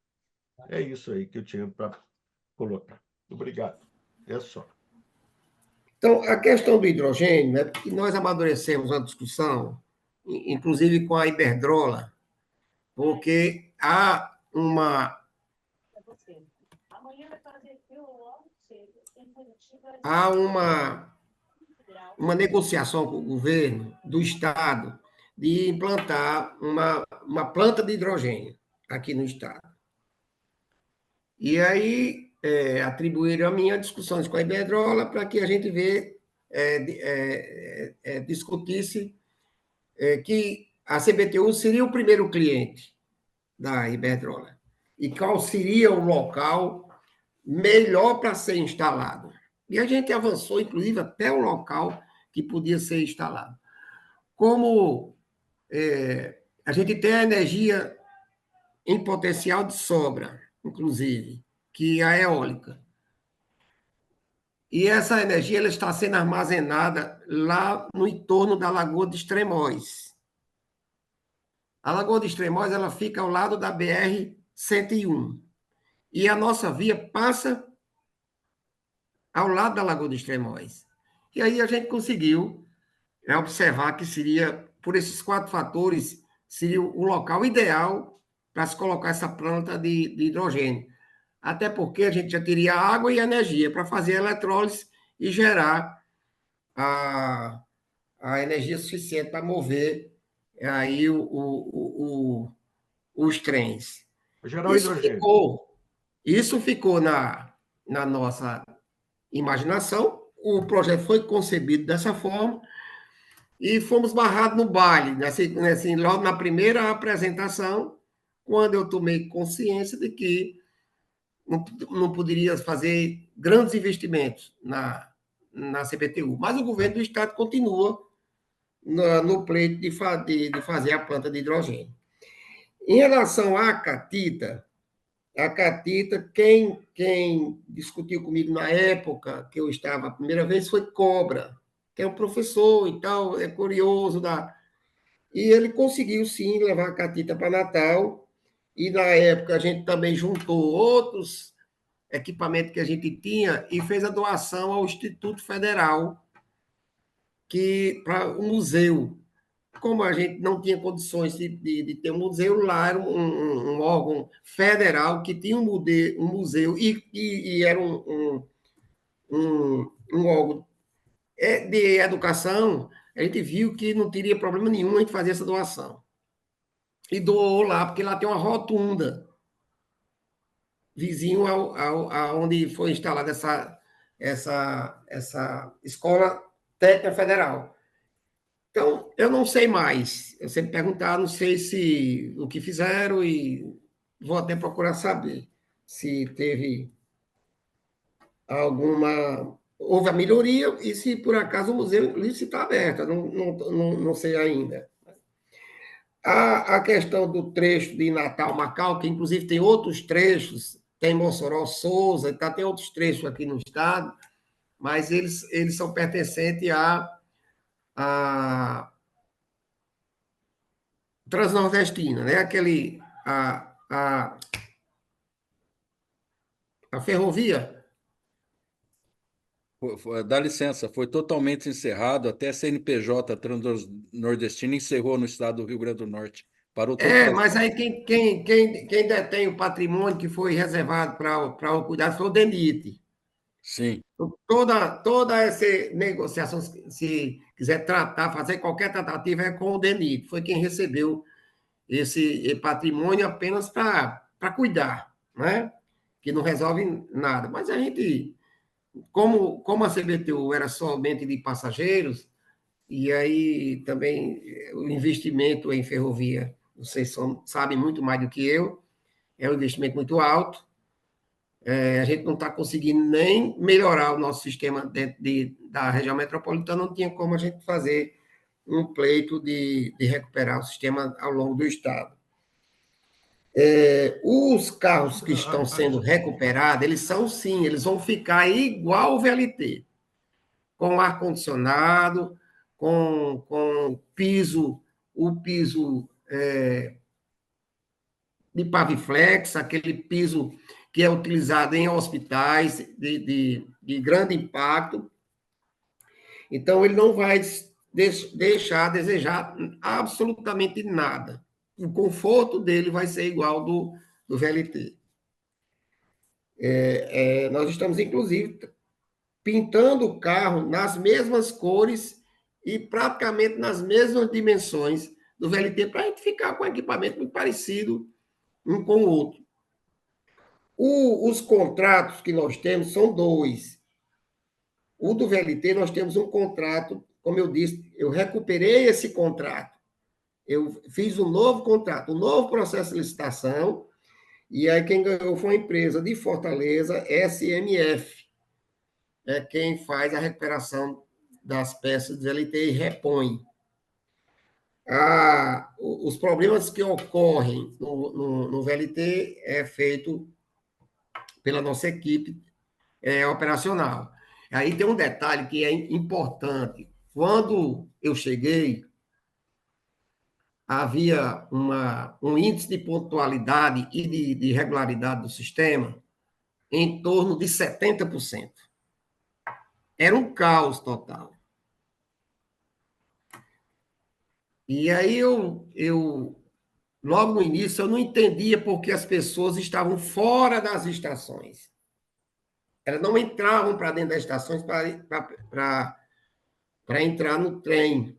É isso aí que eu tinha para colocar. Obrigado. É só. Então, a questão do hidrogênio, né, que nós amadurecemos uma discussão, inclusive com a Iberdrola, porque há uma negociação com o governo do Estado de implantar uma planta de hidrogênio aqui no Estado. E aí atribuíram a mim a discussões com a Iberdrola para que a gente discutisse que a CBTU seria o primeiro cliente da Iberdrola e qual seria o local melhor para ser instalado. E a gente avançou, inclusive, até o local que podia ser instalado. Como a gente tem a energia em potencial de sobra, inclusive, que é a eólica. E essa energia ela está sendo armazenada lá no entorno da Lagoa de Extremóis. A Lagoa de Extremóis ela fica ao lado da BR-101. E a nossa via passa ao lado da Lagoa de Extremóis. E aí a gente conseguiu observar que seria, por esses 4 fatores, seria o local ideal para se colocar essa planta de hidrogênio. Até porque a gente já teria água e energia para fazer a eletrólise e gerar a energia suficiente para mover aí os trens. Gerar o hidrogênio. Isso ficou na nossa imaginação, o projeto foi concebido dessa forma e fomos barrados no baile, logo na primeira apresentação, quando eu tomei consciência de que não poderia fazer grandes investimentos na CBTU, mas o governo do Estado continua no pleito de fazer a planta de hidrogênio. Em relação à Catita, quem discutiu comigo na época que eu estava a primeira vez foi Cobra, que é um professor e tal, é curioso. E ele conseguiu, sim, levar a Catita para Natal, e na época a gente também juntou outros equipamentos que a gente tinha e fez a doação ao Instituto Federal, para o museu. Como a gente não tinha condições de ter um museu, lá era um órgão federal que tinha um museu e era um órgão de educação, a gente viu que não teria problema nenhum a gente fazer essa doação. E doou lá, porque lá tem uma rotunda, vizinho aonde foi instalada essa escola técnica federal. Então, eu não sei mais. Eu sempre perguntar, não sei se o que fizeram e vou até procurar saber se teve houve a melhoria e se por acaso o museu está aberto, não sei ainda. A questão do trecho de Natal, Macau, que inclusive tem outros trechos, tem Mossoró, Souza, tem outros trechos aqui no estado, mas eles são pertencentes à Transnordestina, né? A ferrovia. Dá licença, foi totalmente encerrado, até a CNPJ Transnordestina encerrou no estado do Rio Grande do Norte. Parou totalmente. Mas aí quem detém o patrimônio que foi reservado para o cuidado foi o DENIT. Sim. Toda essa negociação, se quiser tratar, fazer qualquer tratativa, é com o DENIT. Foi quem recebeu esse patrimônio apenas para cuidar, né? Que não resolve nada. Mas a gente, como a CBTU era somente de passageiros, e aí também o investimento em ferrovia, vocês sabem muito mais do que eu, é um investimento muito alto. A gente não está conseguindo nem melhorar o nosso sistema dentro da região metropolitana, não tinha como a gente fazer um pleito de recuperar o sistema ao longo do estado. Os carros que estão sendo recuperados, eles são sim, eles vão ficar igual o VLT, com ar-condicionado, com o piso de Paviflex, aquele piso que é utilizado em hospitais de grande impacto. Então, ele não vai deixar a desejar absolutamente nada. O conforto dele vai ser igual do VLT. Nós estamos, inclusive, pintando o carro nas mesmas cores e praticamente nas mesmas dimensões do VLT, para a gente ficar com um equipamento muito parecido um com o outro. Os contratos que nós temos são 2. O do VLT, nós temos um contrato, como eu disse, eu recuperei esse contrato. Eu fiz um novo contrato, um novo processo de licitação, e aí quem ganhou foi uma empresa de Fortaleza, SMF, é quem faz a recuperação das peças do VLT e repõe. Os problemas que ocorrem no VLT é feito pela nossa equipe operacional. Aí tem um detalhe que é importante. Quando eu cheguei, havia um índice de pontualidade e de regularidade do sistema em torno de 70%. Era um caos total. E aí logo no início, eu não entendia por que as pessoas estavam fora das estações. Elas não entravam para dentro das estações para entrar no trem.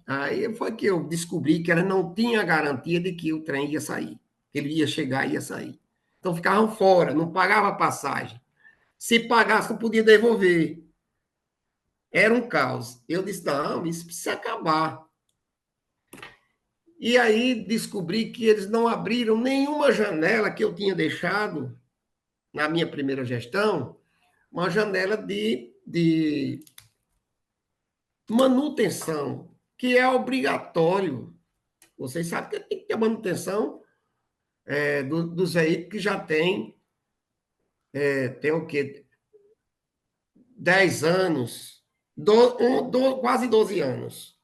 Aí foi que eu descobri que elas não tinham garantia de que o trem ia sair, que ele ia chegar e ia sair. Então ficavam fora, não pagava passagem. Se pagasse, não podia devolver. Era um caos. Eu disse, não, isso precisa acabar. E aí descobri que eles não abriram nenhuma janela que eu tinha deixado na minha primeira gestão, uma janela de manutenção, que é obrigatório. Vocês sabem que tem que ter manutenção dos veículos que já tem o quê? 10 anos, quase 12 anos.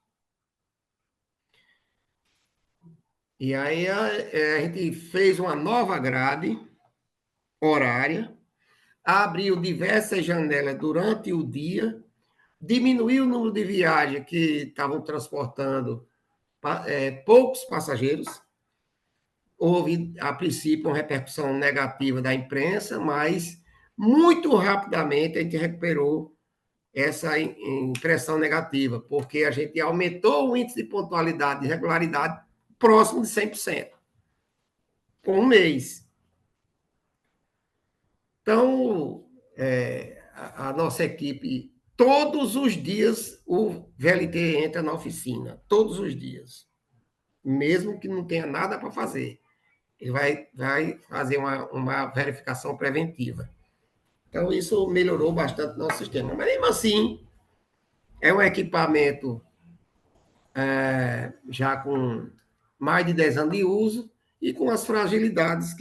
E aí a gente fez uma nova grade horária, abriu diversas janelas durante o dia, diminuiu o número de viagens que estavam transportando poucos passageiros. Houve, a princípio, uma repercussão negativa da imprensa, mas muito rapidamente a gente recuperou essa impressão negativa, porque a gente aumentou o índice de pontualidade e regularidade próximo de 100%, por um mês. Então, a nossa equipe, todos os dias, o VLT entra na oficina, todos os dias, mesmo que não tenha nada para fazer. Ele vai fazer uma verificação preventiva. Então, isso melhorou bastante o nosso sistema. Mas, mesmo assim, é um equipamento já com mais de 10 anos de uso e com as fragilidades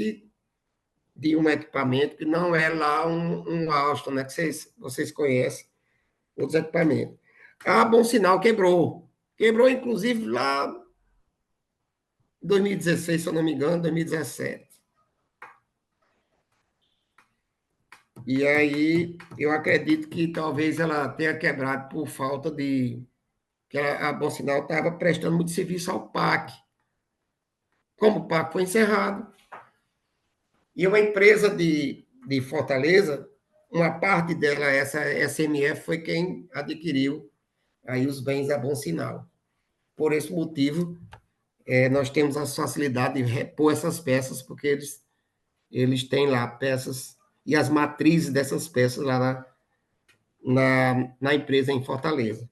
de um equipamento que não é lá um Alstom, né, que vocês conhecem, outros equipamentos. A Bom Sinal quebrou. Quebrou, inclusive, lá em 2016, se eu não me engano, 2017. E aí, eu acredito que talvez ela tenha quebrado por falta de... que a Bom Sinal estava prestando muito serviço ao PAC. Como o PAC foi encerrado, e uma empresa de Fortaleza, uma parte dela, essa SMF, foi quem adquiriu aí os bens da Bom Sinal. Por esse motivo, nós temos a facilidade de repor essas peças, porque eles têm lá peças e as matrizes dessas peças lá na empresa em Fortaleza.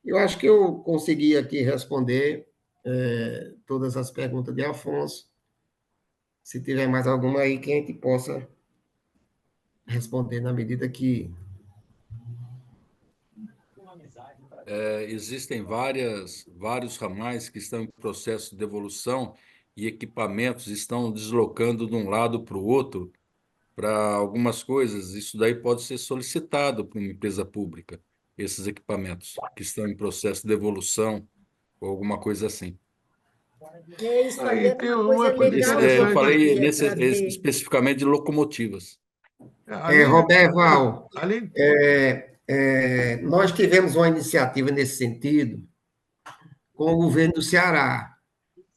Eu acho que eu consegui aqui responder todas as perguntas de Afonso. Se tiver mais alguma aí que a gente possa responder na medida que... Existem vários ramais que estão em processo de devolução e equipamentos estão deslocando de um lado para o outro para algumas coisas. Isso daí pode ser solicitado por uma empresa pública, esses equipamentos que estão em processo de devolução ou alguma coisa assim. Isso também Aí é tem uma uma coisa coisa legal Eu de falei trazer. especificamente de locomotivas. Roberval, além, nós tivemos uma iniciativa nesse sentido com o governo do Ceará.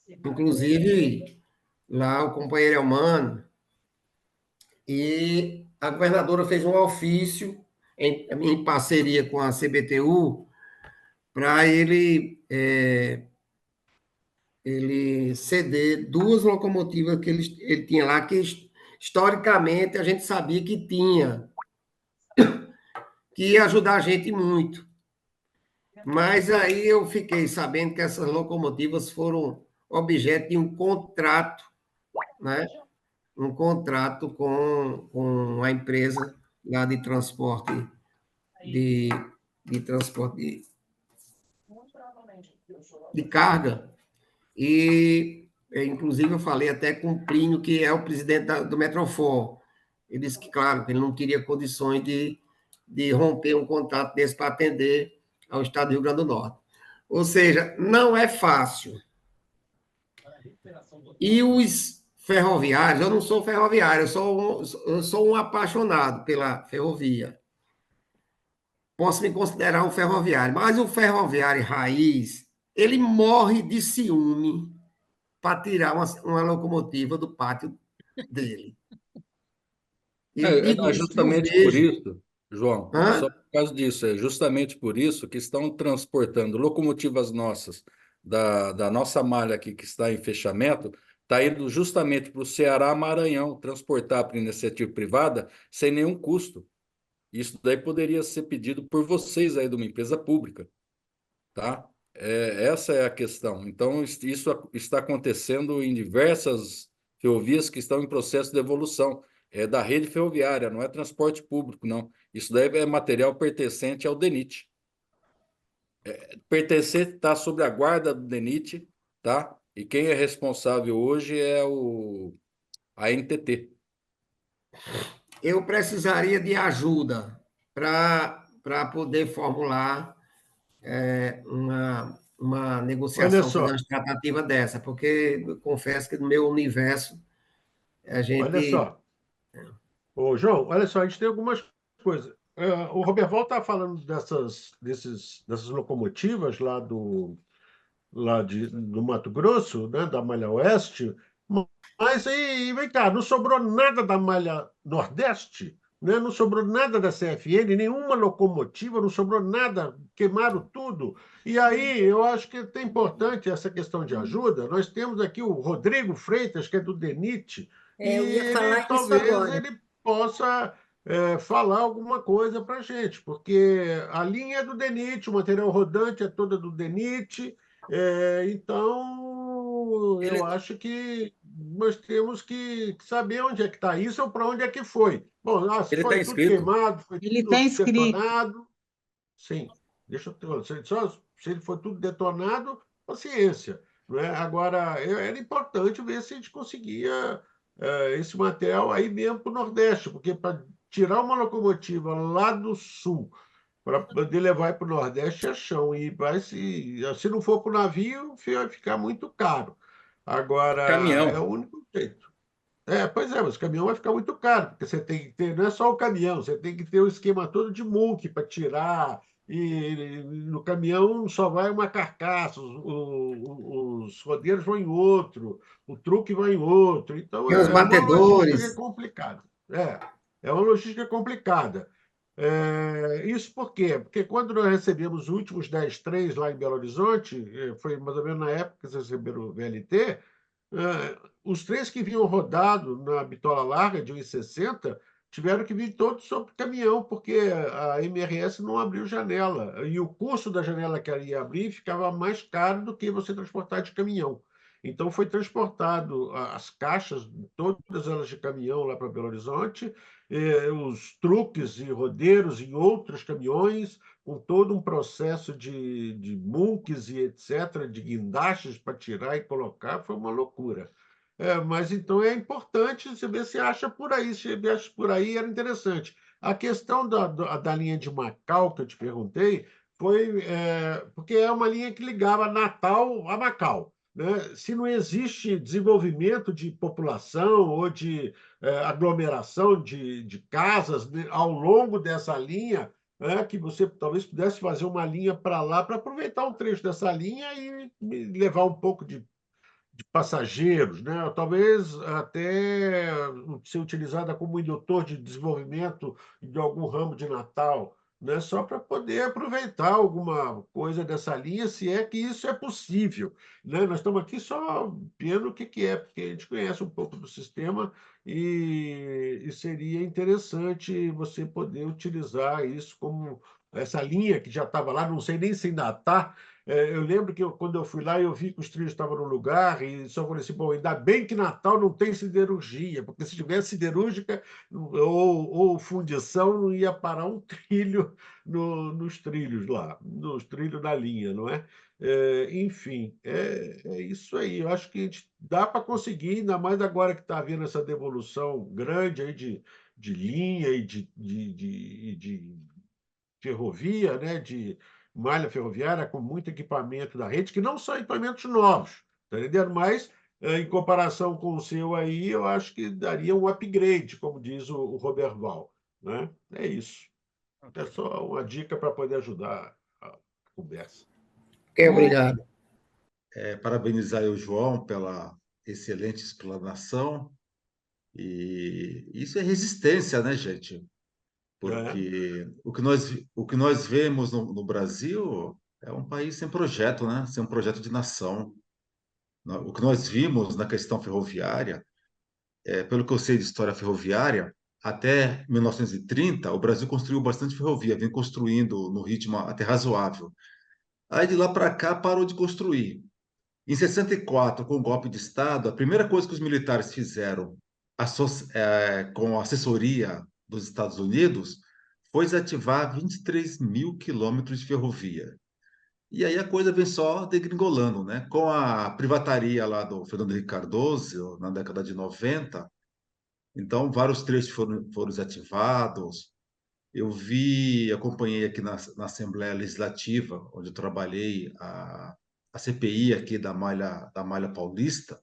Inclusive, lá o companheiro Elmano, e a governadora fez um ofício em parceria com a CBTU para ele ceder 2 locomotivas que ele tinha lá, que historicamente a gente sabia que tinha, que ia ajudar a gente muito. Mas aí eu fiquei sabendo que essas locomotivas foram objeto de um contrato, né? Um contrato com a empresa lá de transporte de transporte de carga. E, inclusive, eu falei até com o Plínio, que é o presidente do Metrofor. Ele disse que, claro, que ele não queria condições de romper um contrato desse para atender ao estado do Rio Grande do Norte. Ou seja, não é fácil. E os ferroviários, eu não sou ferroviário, eu sou um apaixonado pela ferrovia. Posso me considerar um ferroviário, mas o ferroviário raiz, ele morre de ciúme para tirar uma locomotiva do pátio dele. Eu digo É isso, eu justamente por vejo. isso, João, Hã? só por causa disso, é justamente por isso que estão transportando locomotivas nossas, da nossa malha aqui, que está em fechamento, está indo justamente para o Ceará, Maranhão, transportar para iniciativa privada sem nenhum custo. Isso daí poderia ser pedido por vocês aí de uma empresa pública, tá? Essa é a questão. Então, isso está acontecendo em diversas ferrovias que estão em processo de evolução. É da rede ferroviária, não é transporte público, não. Isso daí é material pertencente ao DENIT. Pertencer está sob a guarda do DENIT, tá? E quem é responsável hoje é a NTT. Eu precisaria de ajuda para poder formular uma olha negociação, fazer só, uma tratativa dessa, porque eu confesso que no meu universo a olha gente... só. Ô, João, olha só, a gente tem algumas coisas. O Roberval está falando dessas locomotivas do Mato Grosso, né, da Malha Oeste, mas aí, vem cá, não sobrou nada da Malha Nordeste? né? Não sobrou nada da CFN, nenhuma locomotiva, não sobrou nada, queimaram tudo. E aí eu acho que é importante essa questão de ajuda. Nós temos aqui o Rodrigo Freitas, que é do DENIT, e Eu ia ele falar isso talvez agora. ele possa falar alguma coisa para a gente, porque a linha é do DENIT, o material rodante é toda do DENIT, então Ele eu acho que nós temos que saber onde é que está isso ou para onde é que foi. Bom, se ele está foi tudo inscrito. queimado, foi Ele está tudo inscrito. detonado, sim. Deixa eu se ele for tudo detonado, paciência, não é? Agora, era importante ver se a gente conseguia esse material aí mesmo para o Nordeste, porque para tirar uma locomotiva lá do Sul para poder levar para o Nordeste é chão, e se não for para o navio, vai ficar muito caro. Agora, é o Caminhão. único jeito. Pois é, mas o caminhão vai ficar muito caro, porque você tem que ter, não é só o caminhão, você tem que ter o esquema todo de mulk para tirar, e no caminhão só vai uma carcaça, os rodeiros vão em outro, o truque vai em outro, então Tem os é uma logística que é batedores. complicada. É uma logística complicada. Isso por quê? Porque quando nós recebemos os últimos 10 trens lá em Belo Horizonte, foi mais ou menos na época que vocês receberam o VLT, os trens que vinham rodado na bitola larga de 1,60 tiveram que vir todos sobre caminhão, porque a MRS não abriu janela. E o custo da janela que ela ia abrir ficava mais caro do que você transportar de caminhão. Então, foi transportado as caixas, todas elas de caminhão lá para Belo Horizonte, os truques e rodeiros em outros caminhões, com todo um processo de mulks e etc., de guindastes para tirar e colocar, foi uma loucura. Mas então é importante você ver se acha por aí, se acha por aí, era interessante. A questão da linha de Macau, que eu te perguntei, foi porque é uma linha que ligava Natal a Macau. Né? Se não existe desenvolvimento de população ou de aglomeração de casas, né, ao longo dessa linha, que você talvez pudesse fazer uma linha para lá para aproveitar um trecho dessa linha e levar um pouco de passageiros, né? Talvez até ser utilizada como indutor de desenvolvimento de algum ramo de Natal, né? Só para poder aproveitar alguma coisa dessa linha, se é que isso é possível, né? Nós estamos aqui só vendo o que é, porque a gente conhece um pouco do sistema e seria interessante você poder utilizar isso como essa linha que já estava lá, não sei nem se ainda está. Eu lembro que quando eu fui lá, eu vi que os trilhos estavam no lugar e só falei assim, bom, ainda bem que Natal não tem siderurgia, porque se tivesse siderúrgica ou fundição, não ia parar um trilho nos trilhos lá, nos trilhos da linha, não é? Enfim, é isso aí. Eu acho que a gente dá para conseguir, ainda mais agora que está havendo essa devolução grande aí de linha e de ferrovia, né, de malha ferroviária com muito equipamento da rede, que não são equipamentos novos, tá entendendo? Mas, em comparação com o seu aí, eu acho que daria um upgrade, como diz o Roberval, né? É isso. É só uma dica para poder ajudar a conversa. Ok, obrigado. Parabenizar o João pela excelente explanação. E isso é resistência, né, gente? Porque o que nós vemos no Brasil é um país sem projeto, né? Sem um projeto de nação. O que nós vimos na questão ferroviária, pelo que eu sei de história ferroviária, até 1930, o Brasil construiu bastante ferrovia, vem construindo no ritmo até razoável. Aí de lá para cá parou de construir. Em 64, com o golpe de Estado, a primeira coisa que os militares fizeram com a assessoria dos Estados Unidos foi desativar 23 mil quilômetros de ferrovia. E aí a coisa vem só degringolando, né? Com a privataria lá do Fernando Henrique Cardoso, na década de 90, então vários trechos foram desativados. Acompanhei aqui na Assembleia Legislativa, onde eu trabalhei, a CPI aqui da Malha Paulista,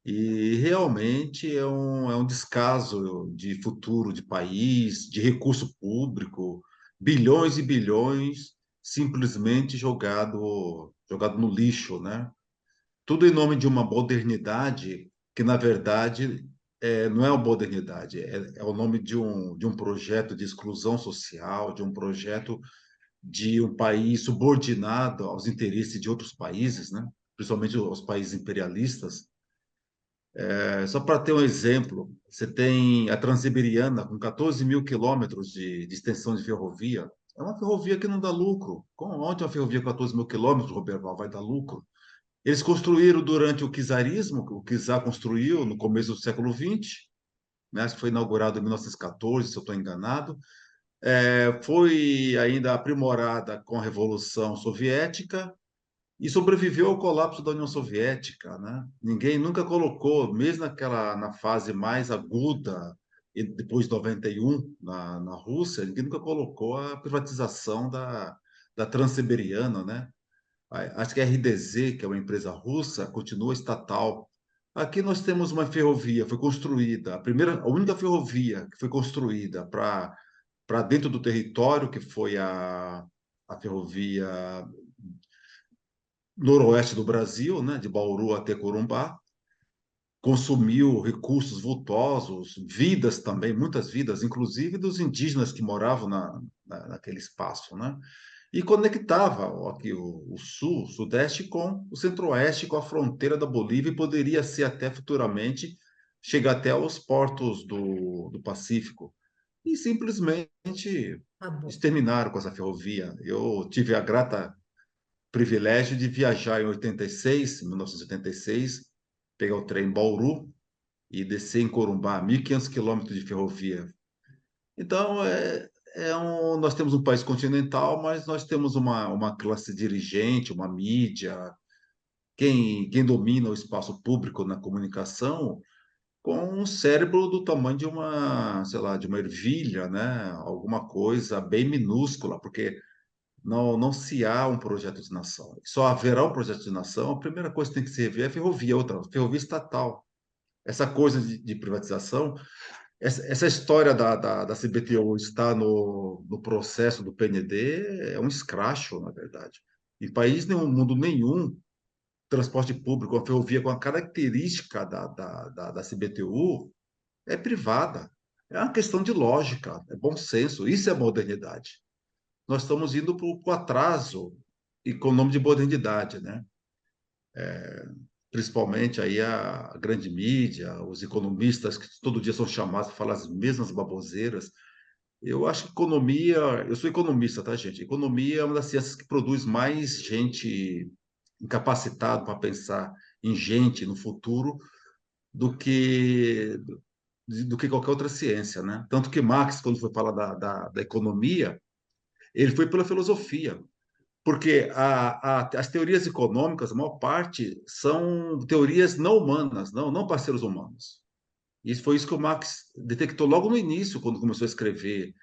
e realmente é um descaso de futuro de país, de recurso público, bilhões e bilhões simplesmente jogado no lixo, né? Tudo em nome de uma modernidade que, na verdade, não é uma modernidade, é o nome de um projeto de exclusão social, de um projeto de um país subordinado aos interesses de outros países, né? Principalmente aos países imperialistas. Só para ter um exemplo, você tem a Transiberiana, com 14 mil quilômetros de extensão de ferrovia. É uma ferrovia que não dá lucro. Onde uma ferrovia com 14 mil quilômetros, Roberval, vai dar lucro? Eles construíram durante o czarismo, o czar construiu no começo do século XX, né? Acho que foi inaugurado em 1914, se eu estou enganado. Foi ainda aprimorada com a Revolução Soviética e sobreviveu ao colapso da União Soviética, né? Ninguém nunca colocou, mesmo na fase mais aguda, e depois de 91, na Rússia, ninguém nunca colocou a privatização da Transiberiana, né? Acho que a RDZ, que é uma empresa russa, continua estatal. Aqui nós temos uma ferrovia, foi construída, a única ferrovia que foi construída para dentro do território, que foi a ferrovia noroeste do Brasil, né, de Bauru até Corumbá, consumiu recursos vultosos, vidas também, muitas vidas, inclusive dos indígenas que moravam naquele espaço, né? E conectava aqui o sul, o sudeste com o centro-oeste, com a fronteira da Bolívia, e poderia ser até futuramente chegar até os portos do Pacífico. E simplesmente Acabou. exterminaram com essa ferrovia. Eu tive a grata privilégio de viajar em 1986, pegar o trem em Bauru e descer em Corumbá, 1.500 quilômetros de ferrovia. Então, nós temos um país continental, mas nós temos uma classe dirigente, uma mídia, quem domina o espaço público na comunicação, com um cérebro do tamanho de uma, sei lá, de uma ervilha, né? Alguma coisa bem minúscula, porque não se há um projeto de nação. Só haverá um projeto de nação, a primeira coisa que tem que se rever é a ferrovia, outra, ferrovia estatal. Essa coisa de privatização, essa história da CBTU está no processo do PND é um escracho, na verdade. Em país nenhum, mundo nenhum, transporte público, uma ferrovia com a característica da CBTU é privada. É uma questão de lógica, é bom senso, isso é modernidade. Nós estamos indo para o atraso e com o nome de modernidade, né? Principalmente aí a grande mídia, os economistas que todo dia são chamados para falar as mesmas baboseiras. Eu acho que economia, eu sou economista, tá, gente? Economia é uma das ciências que produz mais gente incapacitada para pensar em gente no futuro do que do que qualquer outra ciência, né? Tanto que Marx, quando foi falar da economia, ele foi pela filosofia, porque as teorias econômicas, a maior parte, são teorias não humanas, não para seres humanos. E foi isso que o Marx detectou logo no início, quando começou a escrever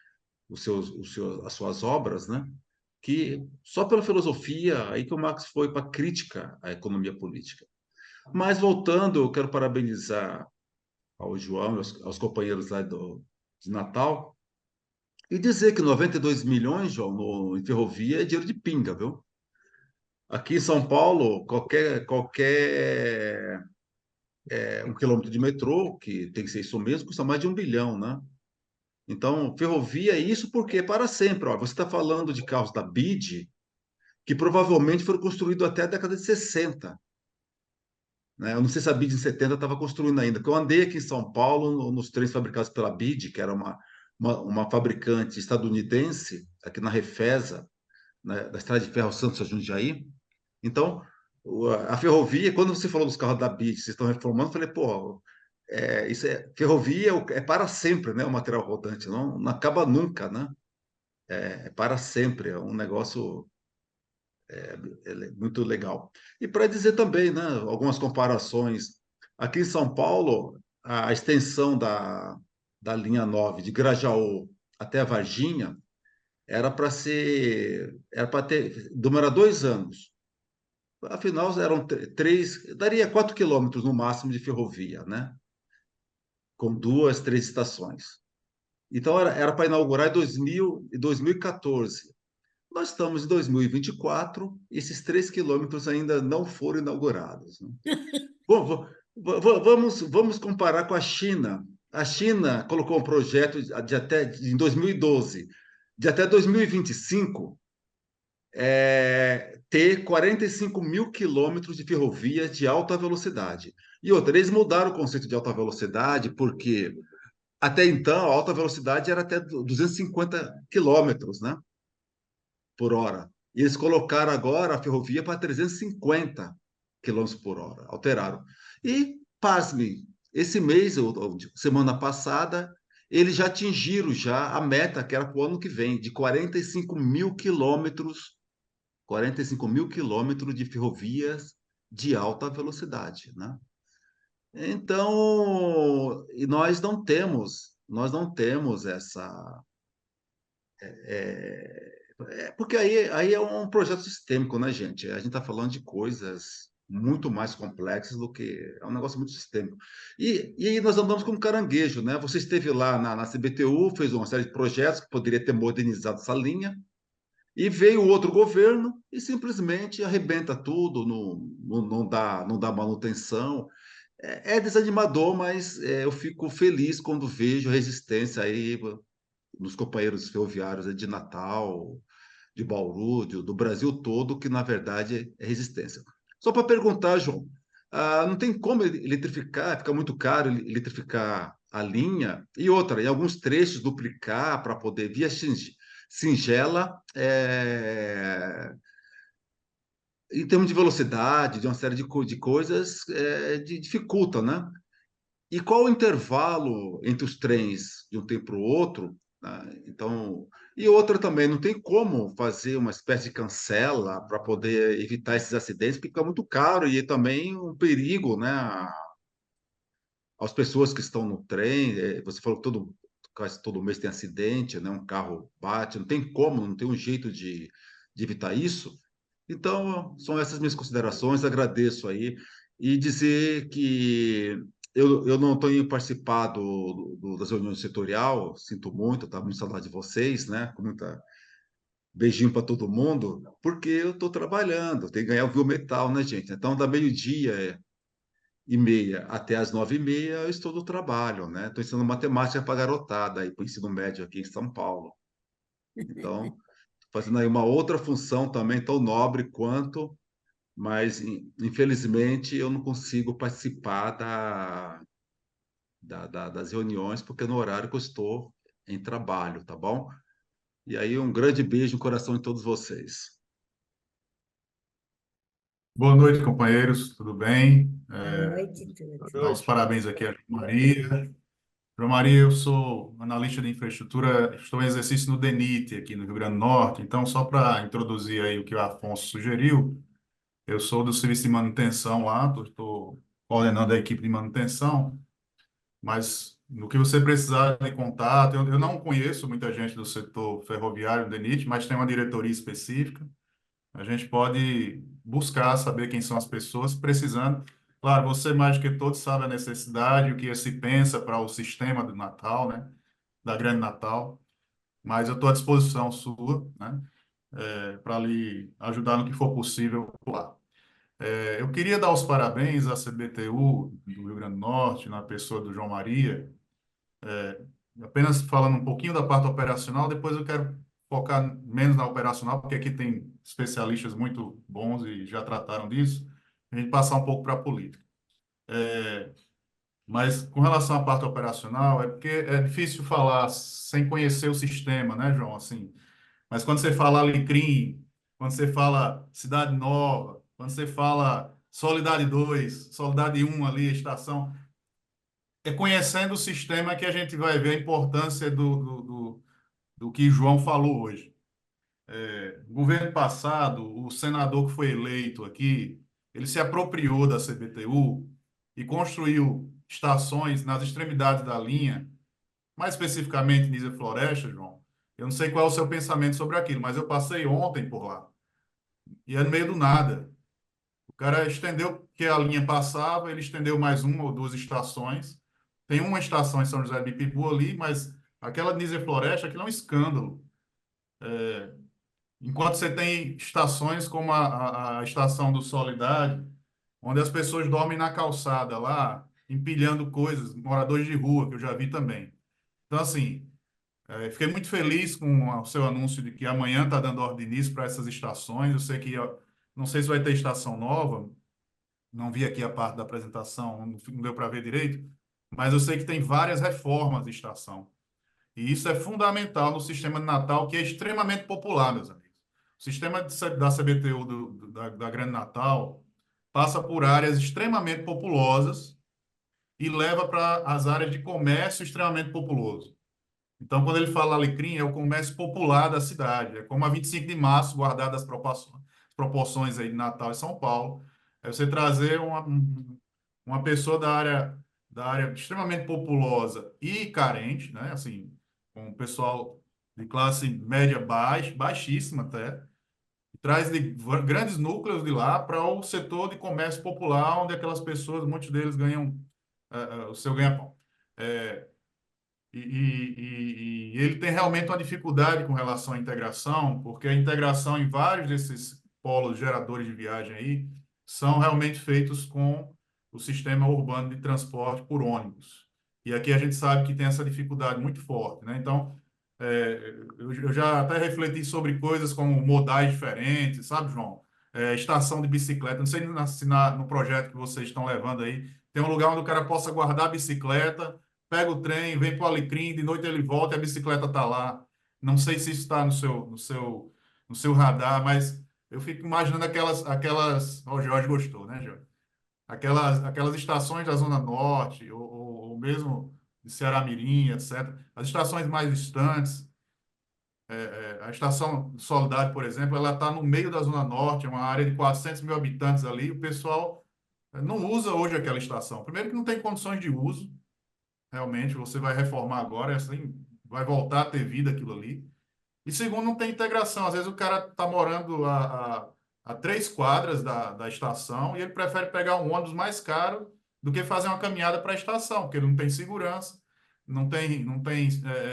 as suas obras, né? Que só pela filosofia, aí que o Marx foi para a crítica à economia política. Mas, voltando, eu quero parabenizar ao João, aos companheiros lá de Natal, e dizer que 92 milhões, João, em ferrovia é dinheiro de pinga, viu? Aqui em São Paulo, qualquer 1 quilômetro de metrô, que tem que ser isso mesmo, custa mais de 1 bilhão, né? Então, ferrovia é isso porque é para sempre. Ó, você está falando de carros da BID, que provavelmente foram construídos até a década de 60. Né? Eu não sei se a BID em 70 estava construindo ainda, porque eu andei aqui em São Paulo nos trens fabricados pela BID, que era uma fabricante estadunidense, aqui na Refesa, né, da Estrada de Ferro Santos a Jundiaí. Então, a ferrovia, quando você falou dos carros da BID, vocês estão reformando, eu falei, pô, isso ferrovia é para sempre, né? O material rodante, não acaba nunca, né? É para sempre, é um negócio muito legal. E para dizer também, né, algumas comparações, aqui em São Paulo, a extensão da linha 9 de Grajaú até Varginha era para ter, demorar 2 anos. Afinal, eram três, daria 4 quilômetros no máximo de ferrovia, né? Com 2, 3 estações. Então, era para inaugurar em 2014. Nós estamos em 2024, esses 3 quilômetros ainda não foram inaugurados. Né? Vamos comparar com a China. A China colocou um projeto em 2012, de até 2025, ter 45 mil quilômetros de ferrovias de alta velocidade. E outra, eles mudaram o conceito de alta velocidade, porque até então a alta velocidade era até 250 quilômetros, né, por hora. E eles colocaram agora a ferrovia para 350 quilômetros por hora, alteraram. E, pasme, esse mês, ou semana passada, eles já atingiram já a meta, que era para o ano que vem, de 45 mil quilômetros, 45 mil quilômetros de ferrovias de alta velocidade, né? Então, e nós não temos essa, porque aí é um projeto sistêmico, né, gente? A gente está falando de coisas muito mais complexas do que. É um negócio muito sistêmico. E aí nós andamos como caranguejo, né? Você esteve lá na CBTU, fez uma série de projetos que poderia ter modernizado essa linha, e veio outro governo e simplesmente arrebenta tudo, não dá manutenção. É desanimador, mas eu fico feliz quando vejo a resistência aí nos companheiros ferroviários de Natal, de Bauru, do Brasil todo, que na verdade é resistência. Só para perguntar, João, não tem como eletrificar, fica muito caro eletrificar a linha, e outra, em alguns trechos duplicar para poder, via singela, em termos de velocidade, de uma série de coisas, dificulta, né? E qual o intervalo entre os trens de um tempo para o outro? Né? Então, e outra também, não tem como fazer uma espécie de cancela para poder evitar esses acidentes, porque fica muito caro e também um perigo, né, às pessoas que estão no trem. Você falou que quase todo mês tem acidente, né? Um carro bate, não tem como, não tem um jeito de evitar isso. Então, são essas minhas considerações, agradeço aí, e dizer que eu não tenho participado das reuniões setorial, sinto muito, tá muito saudade de vocês, né? Com muita beijinho para todo mundo, porque eu estou trabalhando, tenho que ganhar o biometal, né, gente? Então, da meio-dia e meia até as 9h30, eu estou no trabalho, né? Estou ensinando matemática para garotada aí, para o ensino médio aqui em São Paulo. Então, fazendo aí uma outra função também tão nobre quanto, mas infelizmente eu não consigo participar das reuniões, porque é no horário que eu estou em trabalho, tá bom? E aí um grande beijo no coração de todos vocês. Boa noite, companheiros, tudo bem? Boa noite, tudo. Dar os parabéns aqui a João Maria. João Maria, eu sou analista de infraestrutura, estou em exercício no DENIT, aqui no Rio Grande do Norte. Então, só para introduzir aí o que o Afonso sugeriu, eu sou do serviço de manutenção lá, estou coordenando a equipe de manutenção, mas no que você precisar de contato, eu não conheço muita gente do setor ferroviário do DENIT, mas tem uma diretoria específica. A gente pode buscar saber quem são as pessoas precisando. Claro, você mais do que todos sabe a necessidade, o que se pensa para o sistema do Natal, né? Da Grande Natal. Mas eu estou à disposição sua, né? Para lhe ajudar no que for possível lá. Eu queria dar os parabéns à CBTU do Rio Grande do Norte, na pessoa do João Maria, apenas falando um pouquinho da parte operacional, depois eu quero focar menos na operacional, porque aqui tem especialistas muito bons e já trataram disso, a gente passar um pouco para a política. Mas com relação à parte operacional, é porque é difícil falar sem conhecer o sistema, né, João? Assim, mas quando você fala Alecrim, quando você fala Cidade Nova, quando você fala Solidade 2, Solidade 1 ali, estação, é conhecendo o sistema que a gente vai ver a importância do que João falou hoje. Governo passado, o senador que foi eleito aqui, ele se apropriou da CBTU e construiu estações nas extremidades da linha, mais especificamente Nísia Floresta, João. Eu não sei qual é o seu pensamento sobre aquilo, mas eu passei ontem por lá. E é no meio do nada. O cara estendeu, que a linha passava, ele estendeu mais uma ou duas estações. Tem uma estação em São José de Ipipu ali, mas aquela Nísia Floresta, aquilo é um escândalo. Enquanto você tem estações como a estação do Solidade, onde as pessoas dormem na calçada lá, empilhando coisas, moradores de rua, que eu já vi também. Então, assim, fiquei muito feliz com o seu anúncio de que amanhã está dando ordem de início para essas estações. Eu sei que, não sei se vai ter estação nova, não vi aqui a parte da apresentação, não deu para ver direito, mas eu sei que tem várias reformas de estação. E isso é fundamental no sistema de Natal, que é extremamente popular, meus amigos. O sistema da CBTU da Grande Natal passa por áreas extremamente populosas e leva para as áreas de comércio extremamente populoso. Então, quando ele fala Alecrim, é o comércio popular da cidade. É como a 25 de março, guardada as proporções aí de Natal e São Paulo. É você trazer uma pessoa da área extremamente populosa e carente, né? Assim, com o pessoal de classe média baixa, baixíssima até, e traz de grandes núcleos de lá para o setor de comércio popular, onde aquelas pessoas, muitos deles ganham o seu ganha-pão. E ele tem realmente uma dificuldade com relação à integração, porque a integração em vários desses polos geradores de viagem aí são realmente feitos com o sistema urbano de transporte por ônibus. E aqui a gente sabe que tem essa dificuldade muito forte, né? Então, eu já até refleti sobre coisas como modais diferentes, sabe, João? Estação de bicicleta. Não sei no projeto que vocês estão levando aí, tem um lugar onde o cara possa guardar a bicicleta, pega o trem, vem para o Alecrim, de noite ele volta e a bicicleta está lá. Não sei se isso está no seu radar, mas eu fico imaginando o Jorge gostou, né, Jorge? Aquelas estações da Zona Norte, ou mesmo de Ceará-Mirim, etc. As estações mais distantes, a estação de Soledade, por exemplo, ela está no meio da Zona Norte, é uma área de 400 mil habitantes ali, o pessoal não usa hoje aquela estação. Primeiro que não tem condições de uso, realmente, você vai reformar agora, assim, vai voltar a ter vida aquilo ali. E segundo, não tem integração. Às vezes o cara está morando a 3 quadras da estação e ele prefere pegar um ônibus mais caro do que fazer uma caminhada para a estação, porque ele não tem segurança, não tem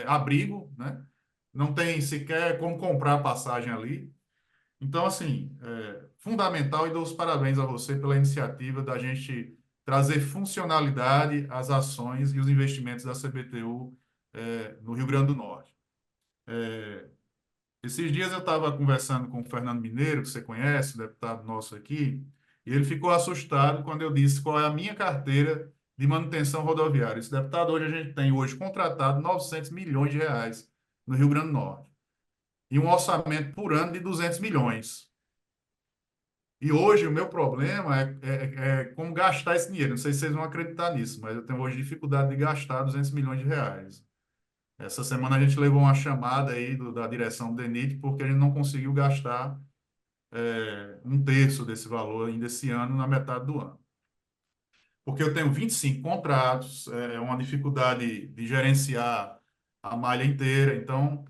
abrigo, né? Não tem sequer como comprar a passagem ali. Então, assim, fundamental, e dou os parabéns a você pela iniciativa da gente trazer funcionalidade às ações e os investimentos da CBTU no Rio Grande do Norte. Esses dias eu estava conversando com o Fernando Mineiro, que você conhece, deputado nosso aqui, e ele ficou assustado quando eu disse qual é a minha carteira de manutenção rodoviária. Esse deputado, hoje a gente tem hoje contratado 900 milhões de reais no Rio Grande do Norte e um orçamento por ano de 200 milhões. E hoje o meu problema é como gastar esse dinheiro. Não sei se vocês vão acreditar nisso, mas eu tenho hoje dificuldade de gastar 200 milhões de reais. Essa semana a gente levou uma chamada aí da direção do DENIT porque a gente não conseguiu gastar 1/3 desse valor ainda esse ano, na metade do ano. Porque eu tenho 25 contratos, é uma dificuldade de gerenciar a malha inteira, então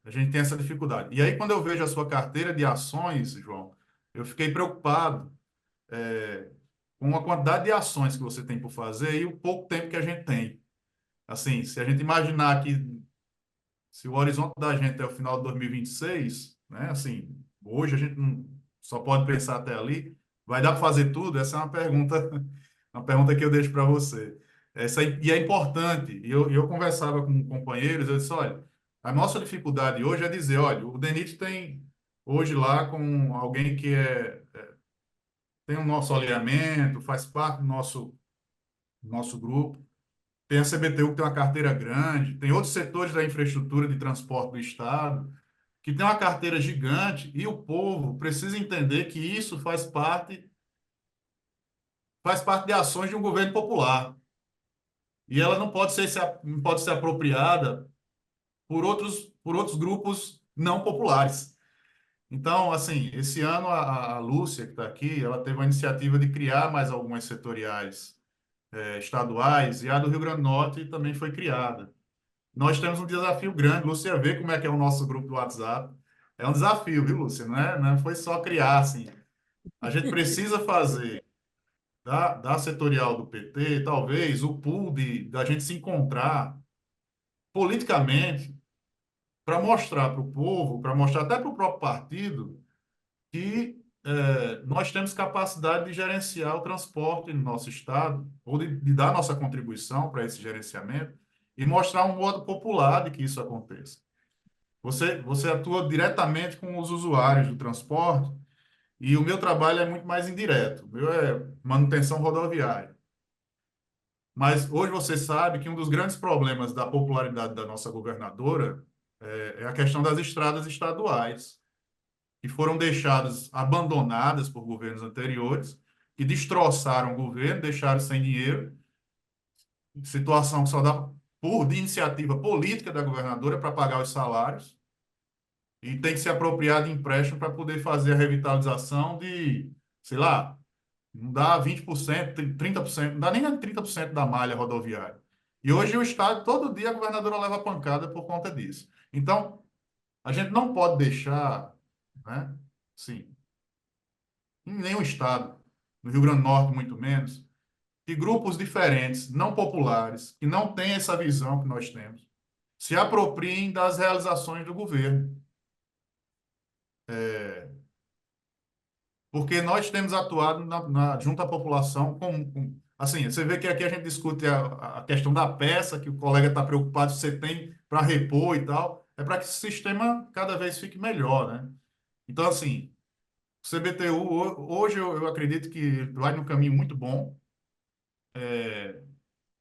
a gente tem essa dificuldade. E aí, quando eu vejo a sua carteira de ações, João, eu fiquei preocupado com a quantidade de ações que você tem por fazer e o pouco tempo que a gente tem. Assim, se a gente imaginar que se o horizonte da gente é o final de 2026, né, assim, hoje a gente só pode pensar até ali, vai dar para fazer tudo? Essa é uma pergunta que eu deixo para você. E é importante, e eu conversava com companheiros, eu disse, olha, a nossa dificuldade hoje é dizer, olha, o DENIT tem hoje lá com alguém que tem o nosso alinhamento, faz parte do nosso grupo, tem a CBTU que tem uma carteira grande, tem outros setores da infraestrutura de transporte do Estado que tem uma carteira gigante e o povo precisa entender que isso faz parte de ações de um governo popular. E ela não pode ser apropriada por outros grupos não populares. Então, assim, esse ano a Lúcia, que está aqui, ela teve a iniciativa de criar mais algumas setoriais estaduais, e a do Rio Grande do Norte também foi criada. Nós temos um desafio grande, Lúcia, vê como é que é o nosso grupo do WhatsApp. É um desafio, viu, Lúcia? Não foi só criar, assim. A gente precisa fazer da setorial do PT, talvez, o pool da gente se encontrar politicamente para mostrar para o povo, para mostrar até para o próprio partido, que nós temos capacidade de gerenciar o transporte no nosso estado, ou de dar nossa contribuição para esse gerenciamento e mostrar um modo popular de que isso aconteça. Você atua diretamente com os usuários do transporte e o meu trabalho é muito mais indireto. O meu é manutenção rodoviária. Mas hoje você sabe que um dos grandes problemas da popularidade da nossa governadora é a questão das estradas estaduais, que foram deixadas abandonadas por governos anteriores, que destroçaram o governo, deixaram sem dinheiro, situação que só dá por iniciativa política da governadora para pagar os salários, e tem que se apropriar de empréstimo para poder fazer a revitalização de, sei lá, não dá 20%, 30%, não dá nem 30% da malha rodoviária. E hoje o Estado, todo dia a governadora leva pancada por conta disso. Então, a gente não pode deixar, né, sim, em nenhum estado, no Rio Grande do Norte muito menos, que grupos diferentes, não populares, que não têm essa visão que nós temos, se apropriem das realizações do governo. Porque nós temos atuado junto à população assim, você vê que aqui a gente discute a questão da peça, que o colega está preocupado se você tem para repor e tal, é para que esse sistema cada vez fique melhor, né? Então, assim, o CBTU, hoje eu acredito que vai num caminho muito bom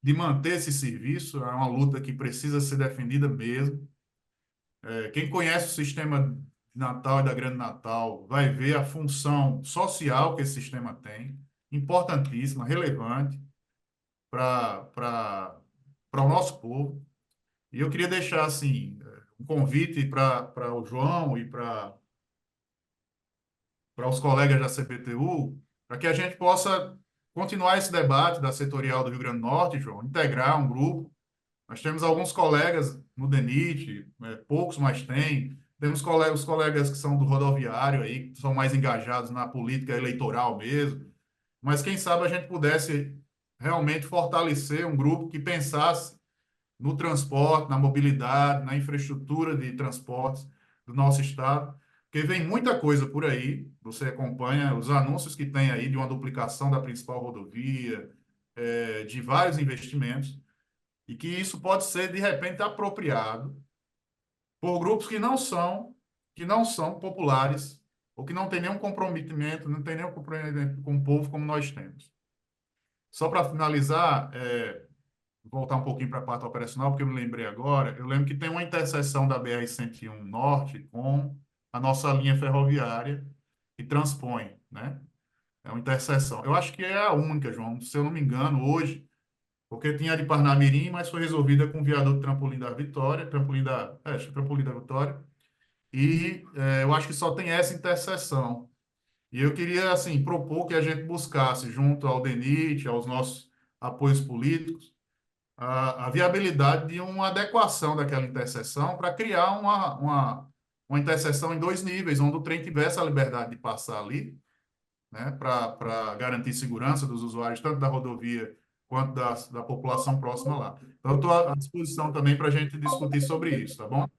de manter esse serviço, é uma luta que precisa ser defendida mesmo. Quem conhece o sistema de Natal e da Grande Natal vai ver a função social que esse sistema tem, importantíssima, relevante para o nosso povo. E eu queria deixar assim um convite para o João e para os colegas da CBTU, para que a gente possa continuar esse debate da setorial do Rio Grande do Norte, João, integrar um grupo. Nós temos alguns colegas no DENIT, poucos, mas tem. Temos os colegas que são do rodoviário aí, que são mais engajados na política eleitoral mesmo. Mas quem sabe a gente pudesse realmente fortalecer um grupo que pensasse no transporte, na mobilidade, na infraestrutura de transportes do nosso estado, porque vem muita coisa por aí. Você acompanha os anúncios que tem aí de uma duplicação da principal rodovia, de vários investimentos, e que isso pode ser, de repente, apropriado por grupos que não são populares, ou que não têm nenhum comprometimento, não têm nenhum comprometimento com o povo como nós temos. Só para finalizar, voltar um pouquinho para a parte operacional, porque eu me lembrei agora, eu lembro que tem uma interseção da BR-101 Norte com a nossa linha ferroviária que transpõe, né? É uma interseção. Eu acho que é a única, João, se eu não me engano, hoje, porque tinha a de Parnamirim, mas foi resolvida com o viaduto Trampolim da Vitória, acho que Trampolim da Vitória, e eu acho que só tem essa interseção. E eu queria, assim, propor que a gente buscasse, junto ao DENIT, aos nossos apoios políticos, a viabilidade de uma adequação daquela interseção para criar uma interseção em 2 níveis, onde o trem tivesse a liberdade de passar ali, né, para garantir segurança dos usuários, tanto da rodovia quanto da população próxima lá. Então, eu estou à disposição também para a gente discutir sobre isso, tá bom? Não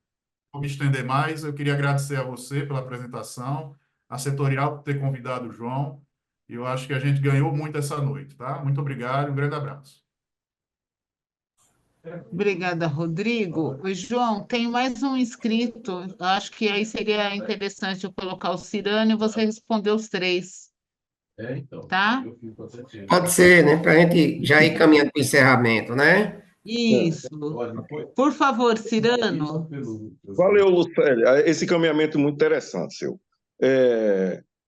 vou me estender mais, eu queria agradecer a você pela apresentação, a setorial por ter convidado o João, e eu acho que a gente ganhou muito essa noite, tá? Muito obrigado, um grande abraço. Obrigada, Rodrigo. Oi, João, tem mais um inscrito. Acho que aí seria interessante eu colocar o Cirano e você responder os 3, tá? Pode ser, né? Para a gente já ir caminhando para o encerramento, né? Isso. Por favor, Cirano. Valeu, Lucélia. Esse caminhamento muito interessante, seu.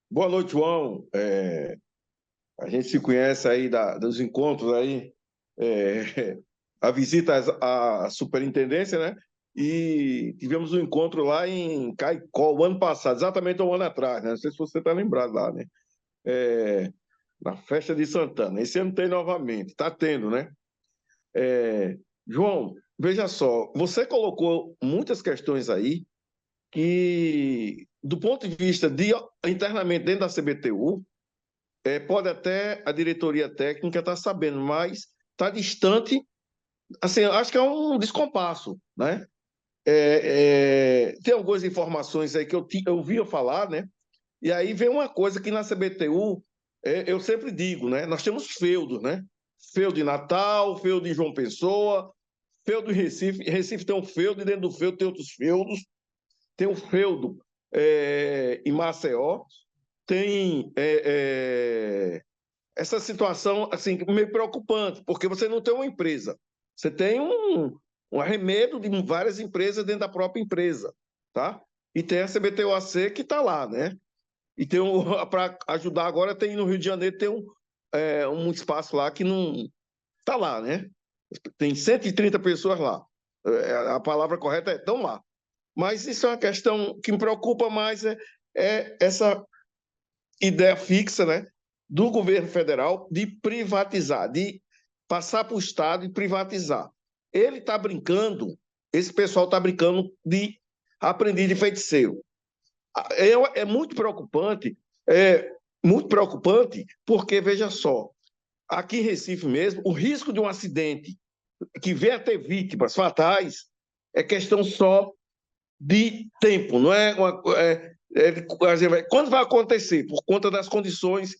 Boa noite, João. A gente se conhece aí dos encontros aí, a visita à superintendência, né? E tivemos um encontro lá em Caicó, o ano passado, exatamente um ano atrás, né? Não sei se você está lembrado lá, né? Na festa de Santana. Esse ano tem novamente, está tendo, né? João, veja só, você colocou muitas questões aí que, do ponto de vista internamente dentro da CBTU, pode até a diretoria técnica estar sabendo, mas está distante, assim, acho que é um descompasso, né? Tem algumas informações aí que eu ouvia falar, né? E aí vem uma coisa que na CBTU, eu sempre digo, né? Nós temos feudos, né? Feudo em Natal, feudo em João Pessoa, feudo em Recife. Recife tem um feudo, e dentro do feudo tem outros feudos. Tem um feudo em Maceió. Tem essa situação assim, meio preocupante, porque você não tem uma empresa. Você tem um arremedo de várias empresas dentro da própria empresa, tá? E tem a CBTU-AC que está lá, né? E tem para ajudar agora, tem no Rio de Janeiro, tem um espaço lá que não está lá, né? Tem 130 pessoas lá. A palavra correta é estão lá. Mas isso é uma questão que me preocupa mais, é essa ideia fixa, né, do governo federal de privatizar, de passar para o Estado e privatizar. Ele está brincando, esse pessoal está brincando de aprendiz de feiticeiro. É muito preocupante, porque, veja só, aqui em Recife mesmo, o risco de um acidente que venha a ter vítimas fatais é questão só de tempo, não é? Quando vai acontecer? Por conta das condições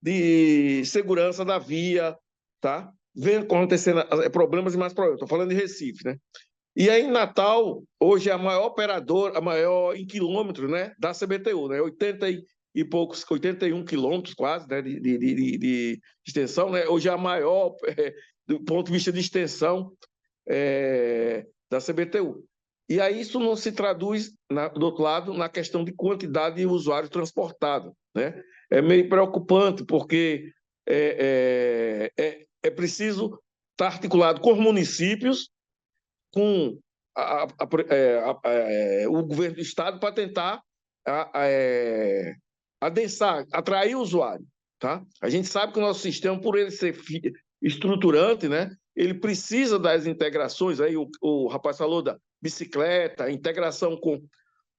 de segurança da via, tá? Vem acontecendo problemas e mais problemas. Estou falando de Recife, né? E aí, em Natal, hoje é a maior operadora, a maior em quilômetros, né, da CBTU, né? 81 quilômetros quase, né, de extensão, né? Hoje é a maior, do ponto de vista de extensão, da CBTU. E aí isso não se traduz, do outro lado, na questão de quantidade de usuários transportados, né? É meio preocupante, porque é preciso estar articulado com os municípios, com o governo do Estado, para tentar adensar, atrair o usuário. Tá? A gente sabe que o nosso sistema, por ele ser estruturante, né, ele precisa das integrações. Aí o rapaz falou da bicicleta, integração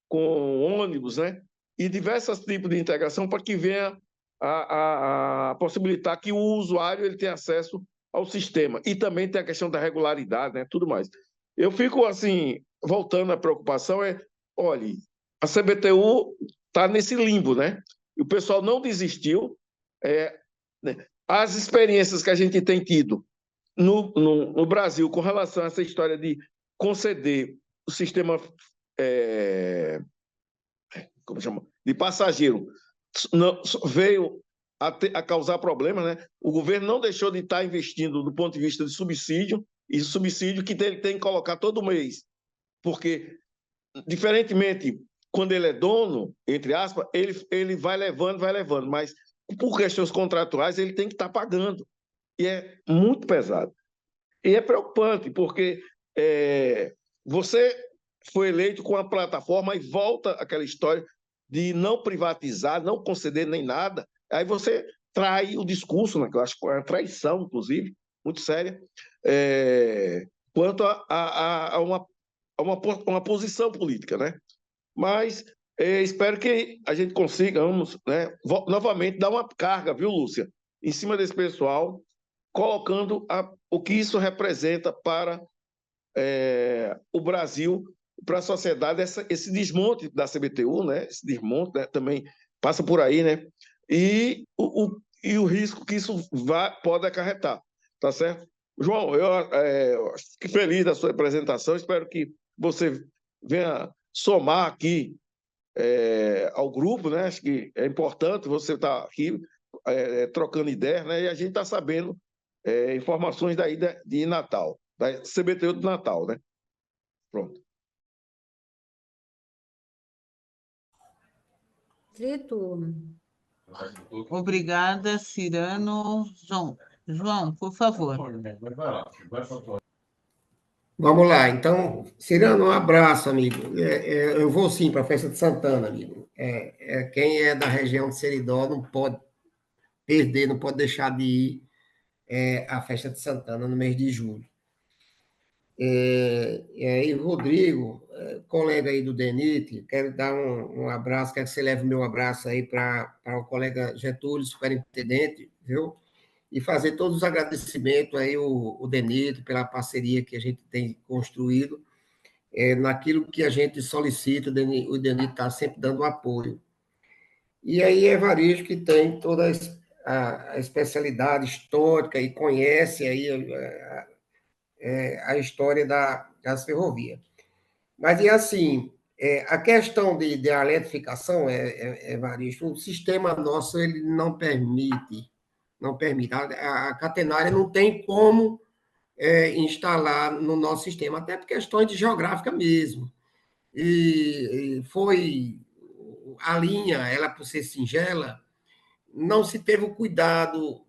com ônibus, né, e diversos tipos de integração para que venha a possibilitar que o usuário ele tenha acesso ao sistema. E também tem a questão da regularidade, né, tudo mais. Eu fico assim, voltando à preocupação, olha, a CBTU está nesse limbo, né? E o pessoal não desistiu. Né? As experiências que a gente tem tido no Brasil com relação a essa história de conceder o sistema como chama? De passageiro veio a causar problemas, né? O governo não deixou de estar investindo do ponto de vista de subsídio, e subsídio que ele tem que colocar todo mês, porque, diferentemente, quando ele é dono, entre aspas, ele vai levando, mas por questões contratuais ele tem que estar pagando, e é muito pesado. E é preocupante, porque você foi eleito com a plataforma e volta aquela história de não privatizar, não conceder nem nada, aí você trai o discurso, né, que eu acho que é uma traição, inclusive, muito séria, quanto a uma posição política, né? Mas espero que a gente consigamos, né, novamente dar uma carga, viu, Lúcia, em cima desse pessoal, colocando o que isso representa para o Brasil, para a sociedade, esse desmonte da CBTU, né? Esse desmonte, né, também passa por aí, né? E o risco que isso pode acarretar, tá certo? João, eu fico feliz da sua apresentação, espero que você venha somar aqui ao grupo, né? Acho que é importante você estar aqui trocando ideias, né? E a gente está sabendo informações daí de Natal, da CBTU de Natal, né? Pronto. Obrigada, Cirano. João, por favor. Vamos lá. Então, Cirano, um abraço, amigo. Eu vou sim para a Festa de Santana, amigo. Quem é da região de Seridó não pode perder, não pode deixar de ir à Festa de Santana no mês de julho. E Rodrigo, colega aí do DENIT, quero dar um abraço, quero que você leve o meu abraço aí para o colega Getúlio, superintendente, viu? E fazer todos os agradecimentos aí o DENIT pela parceria que a gente tem construído, naquilo que a gente solicita, o DENIT está sempre dando apoio. E aí Evaristo, que tem toda a especialidade histórica e conhece aí a história das ferrovias. Mas, e assim, a questão de eletrificação, Evaristo, o sistema nosso ele não permite. A catenária não tem como instalar no nosso sistema, até por questões de geográfica mesmo. E foi a linha, ela por ser singela, não se teve o cuidado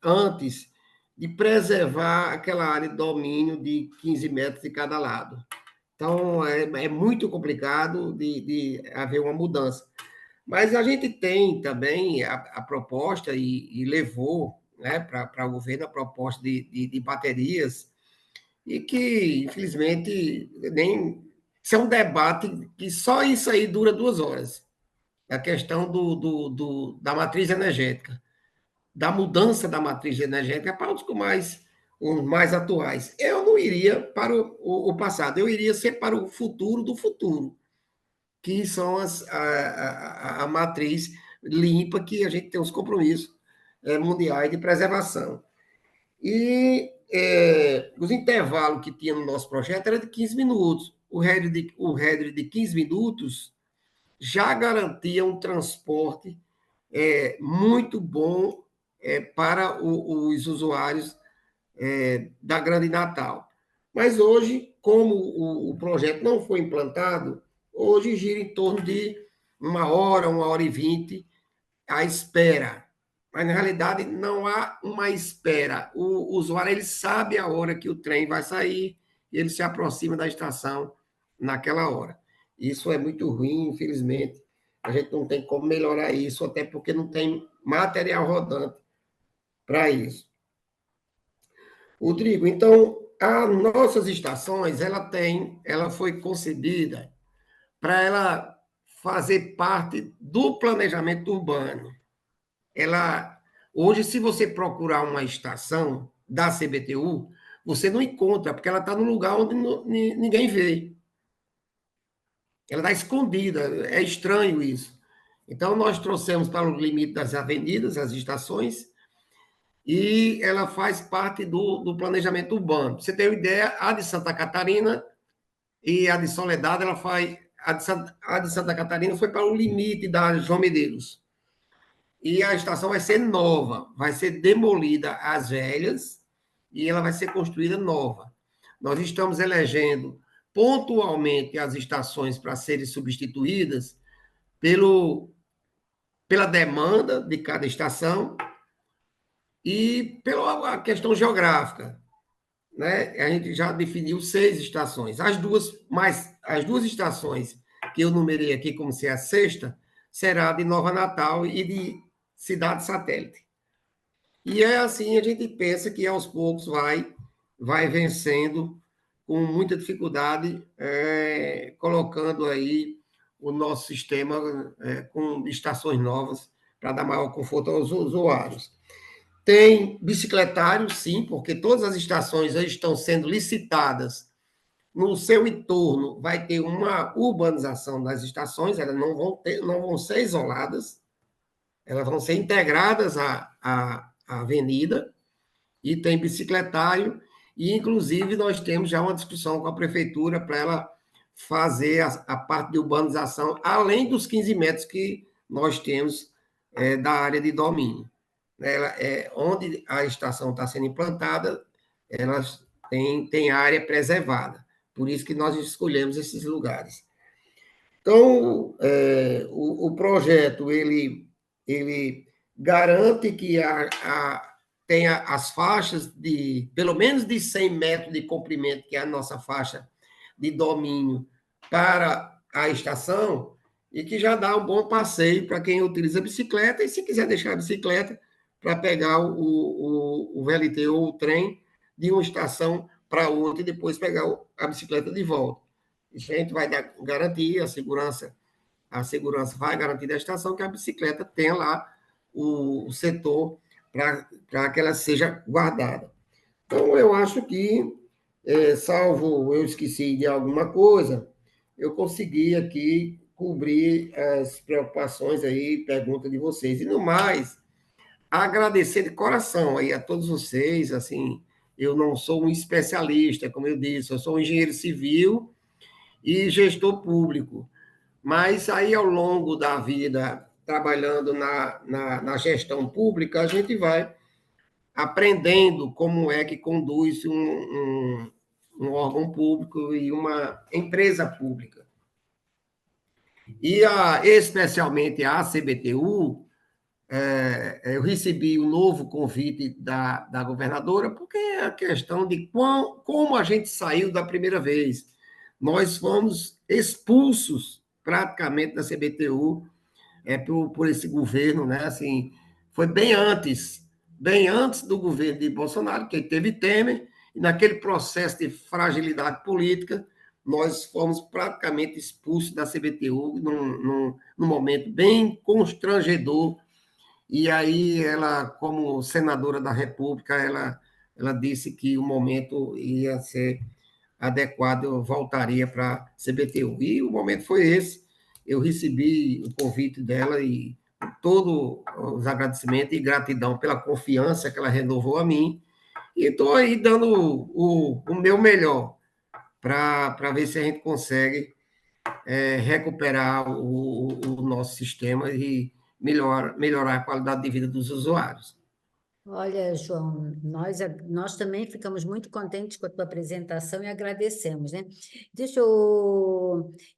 antes de preservar aquela área de domínio de 15 metros de cada lado. Então, é muito complicado de haver uma mudança. Mas a gente tem também a proposta, e levou, né, para o governo a proposta de baterias, e que, infelizmente, nem. Isso é um debate que só isso aí dura 2 horas. A questão da matriz energética, da mudança da matriz energética para os mais atuais. Eu não iria para o passado, eu iria ser para o futuro do futuro, que são a matriz limpa, que a gente tem os compromissos mundiais de preservação. E os intervalos que tinha no nosso projeto era de 15 minutos. O header de 15 minutos já garantia um transporte muito bom para os usuários da Grande Natal. Mas hoje, como o projeto não foi implantado, hoje gira em torno de 1 hora e 20 a espera. Mas, na realidade, não há uma espera. O usuário ele sabe a hora que o trem vai sair e ele se aproxima da estação naquela hora. Isso é muito ruim, infelizmente. A gente não tem como melhorar isso, até porque não tem material rodante para isso. Rodrigo, então, as nossas estações, ela foi concebida para ela fazer parte do planejamento urbano. Hoje, se você procurar uma estação da CBTU, você não encontra, porque ela está no lugar onde ninguém vê. Ela está escondida, é estranho isso. Então, nós trouxemos para o limite das avenidas, as estações, e ela faz parte do planejamento urbano. Pra você ter uma ideia, a de Santa Catarina e a de Soledade, a de Santa Catarina foi para o limite da João Medeiros. E a estação vai ser nova, vai ser demolida as velhas e ela vai ser construída nova. Nós estamos elegendo pontualmente as estações para serem substituídas pela demanda de cada estação e pela questão geográfica, né? A gente já definiu 6 estações. As duas estações que eu numerei aqui como se a sexta será de Nova Natal e de Cidade Satélite. E é assim, a gente pensa que aos poucos vai vencendo com muita dificuldade, colocando aí o nosso sistema com estações novas para dar maior conforto aos usuários. Tem bicicletário, sim, porque todas as estações já estão sendo licitadas. No seu entorno vai ter uma urbanização das estações, elas não vão ser isoladas, elas vão ser integradas à avenida, e tem bicicletário, e inclusive nós temos já uma discussão com a prefeitura para ela fazer a parte de urbanização, além dos 15 metros que nós temos da área de domínio. Onde a estação está sendo implantada, elas têm área preservada. Por isso que nós escolhemos esses lugares. Então, o projeto, ele garante que tenha as faixas de, pelo menos de 100 metros de comprimento, que é a nossa faixa de domínio para a estação, e que já dá um bom passeio para quem utiliza a bicicleta, e se quiser deixar a bicicleta, para pegar o VLT ou o trem de uma estação para outra e depois pegar a bicicleta de volta. Isso a gente vai garantir, a segurança vai garantir da estação que a bicicleta tenha lá o setor para que ela seja guardada. Então, eu acho que, salvo eu esqueci de alguma coisa, eu consegui aqui cobrir as preocupações aí, perguntas de vocês. E no mais, agradecer de coração aí a todos vocês, assim, eu não sou um especialista, como eu disse, eu sou um engenheiro civil e gestor público, mas aí ao longo da vida, trabalhando na gestão pública, a gente vai aprendendo como é que conduz um órgão público e uma empresa pública. E especialmente a CBTU, eu recebi um novo convite da governadora, porque é a questão de como a gente saiu da primeira vez. Nós fomos expulsos praticamente da CBTU por esse governo, né? Assim, foi bem antes do governo de Bolsonaro, que teve Temer, e naquele processo de fragilidade política, nós fomos praticamente expulsos da CBTU num momento bem constrangedor. E aí ela, como senadora da República, ela disse que o momento ia ser adequado, eu voltaria para a CBTU. E o momento foi esse. Eu recebi o convite dela e todos os agradecimentos e gratidão pela confiança que ela renovou a mim. E estou aí dando o meu melhor para ver se a gente consegue recuperar o nosso sistema e melhorar a qualidade de vida dos usuários. Olha, João, nós também ficamos muito contentes com a tua apresentação e agradecemos, né?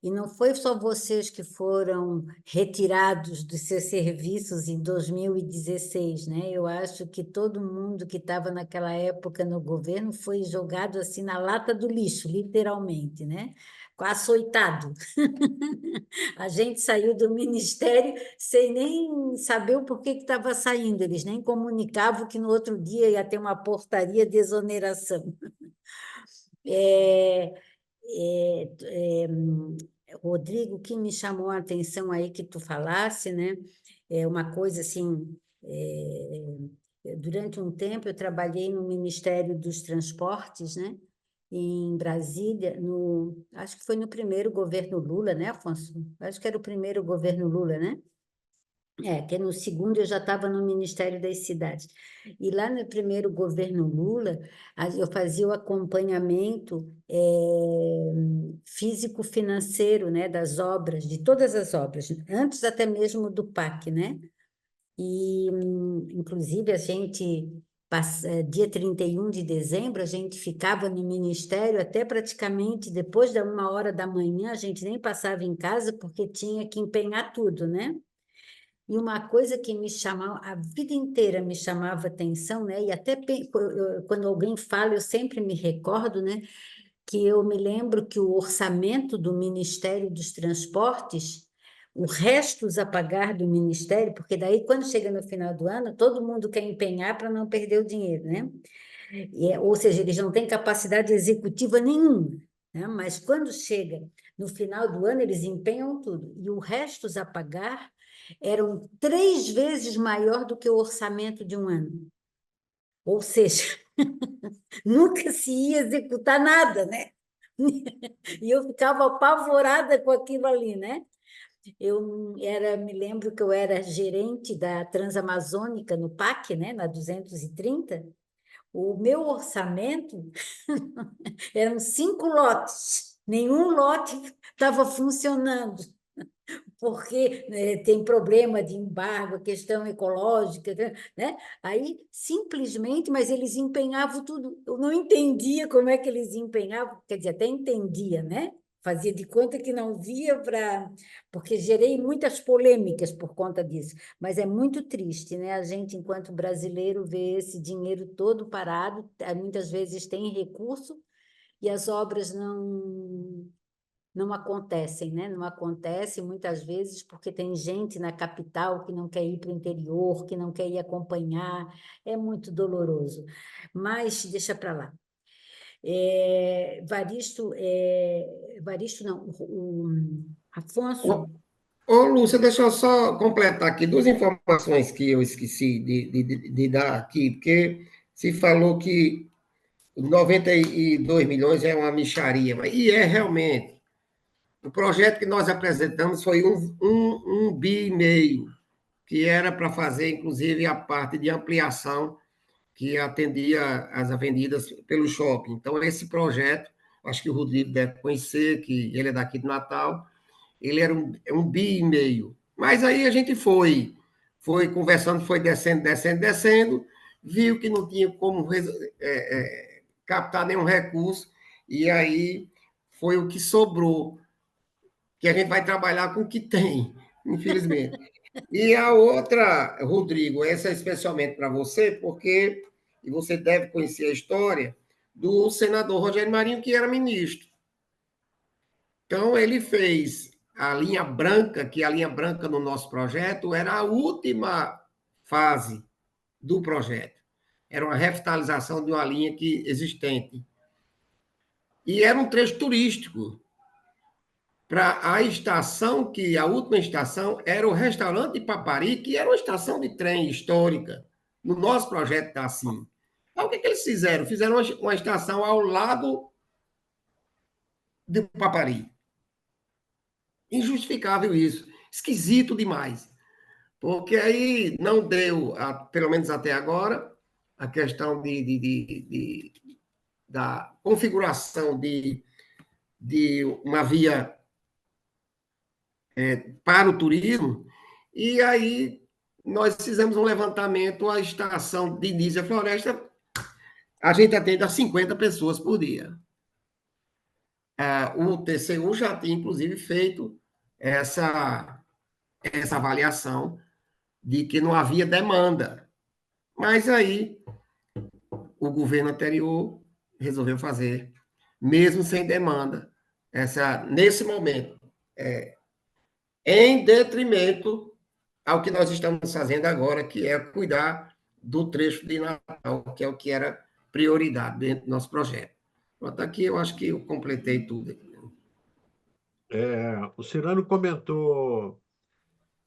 E não foi só vocês que foram retirados dos seus serviços em 2016, né? Eu acho que todo mundo que estava naquela época no governo foi jogado assim na lata do lixo, literalmente, né? Açoitado. A gente saiu do ministério sem nem saber o porquê que estava saindo, eles nem comunicavam que no outro dia ia ter uma portaria de exoneração. Rodrigo, o que me chamou a atenção aí que tu falasse, né? É uma coisa assim, durante um tempo eu trabalhei no Ministério dos Transportes, né? Em Brasília, acho que foi no primeiro governo Lula, né, Afonso? Acho que era o primeiro governo Lula, né? Que no segundo eu já estava no Ministério das Cidades. E lá no primeiro governo Lula, eu fazia o acompanhamento físico-financeiro, né, das obras, de todas as obras, antes até mesmo do PAC, né? E, inclusive, a gente, dia 31 de dezembro, a gente ficava no Ministério até praticamente depois da 1h da manhã, a gente nem passava em casa porque tinha que empenhar tudo, né? E uma coisa que me chamava, a vida inteira me chamava atenção, né? E até quando alguém fala, eu sempre me recordo, né? Que eu me lembro que o orçamento do Ministério dos Transportes, o restos a pagar do Ministério, porque daí, quando chega no final do ano, todo mundo quer empenhar para não perder o dinheiro, né? Ou seja, eles não têm capacidade executiva nenhuma, né? Mas quando chega no final do ano, eles empenham tudo. E o restos a pagar eram 3 vezes maior do que o orçamento de um ano. Ou seja, nunca se ia executar nada, né? E eu ficava apavorada com aquilo ali, né? Me lembro que eu era gerente da Transamazônica no PAC, né, na 230. O meu orçamento eram 5 lotes, nenhum lote estava funcionando, porque tem problema de embargo, questão ecológica, né? Aí, simplesmente, mas eles empenhavam tudo. Eu não entendia como é que eles empenhavam, quer dizer, até entendia, né? Fazia de conta que não via porque gerei muitas polêmicas por conta disso. Mas é muito triste, né? A gente, enquanto brasileiro, vê esse dinheiro todo parado, muitas vezes tem recurso e as obras não acontecem, né? Não acontecem muitas vezes porque tem gente na capital que não quer ir para o interior, que não quer ir acompanhar. É muito doloroso. Mas deixa para lá. Evaristo não, o Afonso. Ô, Lúcia, deixa eu só completar aqui 2 informações que eu esqueci de dar aqui, porque se falou que 92 milhões é uma mixaria, e é realmente. o projeto que nós apresentamos foi 1,5 bi, que era para fazer, inclusive, a parte de ampliação que atendia as avenidas pelo shopping. Então, esse projeto, acho que o Rodrigo deve conhecer, que ele é daqui de Natal, ele era 1,5 bi. Mas aí a gente foi conversando, foi descendo, viu que não tinha como captar nenhum recurso, e aí foi o que sobrou, que a gente vai trabalhar com o que tem, infelizmente. E a outra, Rodrigo, essa é especialmente para você, porque e você deve conhecer a história do senador Rogério Marinho, que era ministro. Então, ele fez a linha branca, que a linha branca no nosso projeto era a última fase do projeto. Era uma revitalização de uma linha existente. E era um trecho turístico. Para a estação, que a última estação era o restaurante Papari, que era uma estação de trem histórica. No nosso projeto está assim. Então, o que eles fizeram? Fizeram uma estação ao lado do Papari. Injustificável isso. Esquisito demais. Porque aí não deu, pelo menos até agora, a questão da configuração de uma via para o turismo, e aí nós fizemos um levantamento, a estação de Nísia Floresta, a gente atende a 50 pessoas por dia. O TCU já tinha, inclusive, feito essa avaliação de que não havia demanda. Mas aí o governo anterior resolveu fazer, mesmo sem demanda, nesse momento, em detrimento ao que nós estamos fazendo agora, que é cuidar do trecho de Natal, que é o que era prioridade dentro do nosso projeto. Pronto, aqui eu acho que eu completei tudo. O Cirano comentou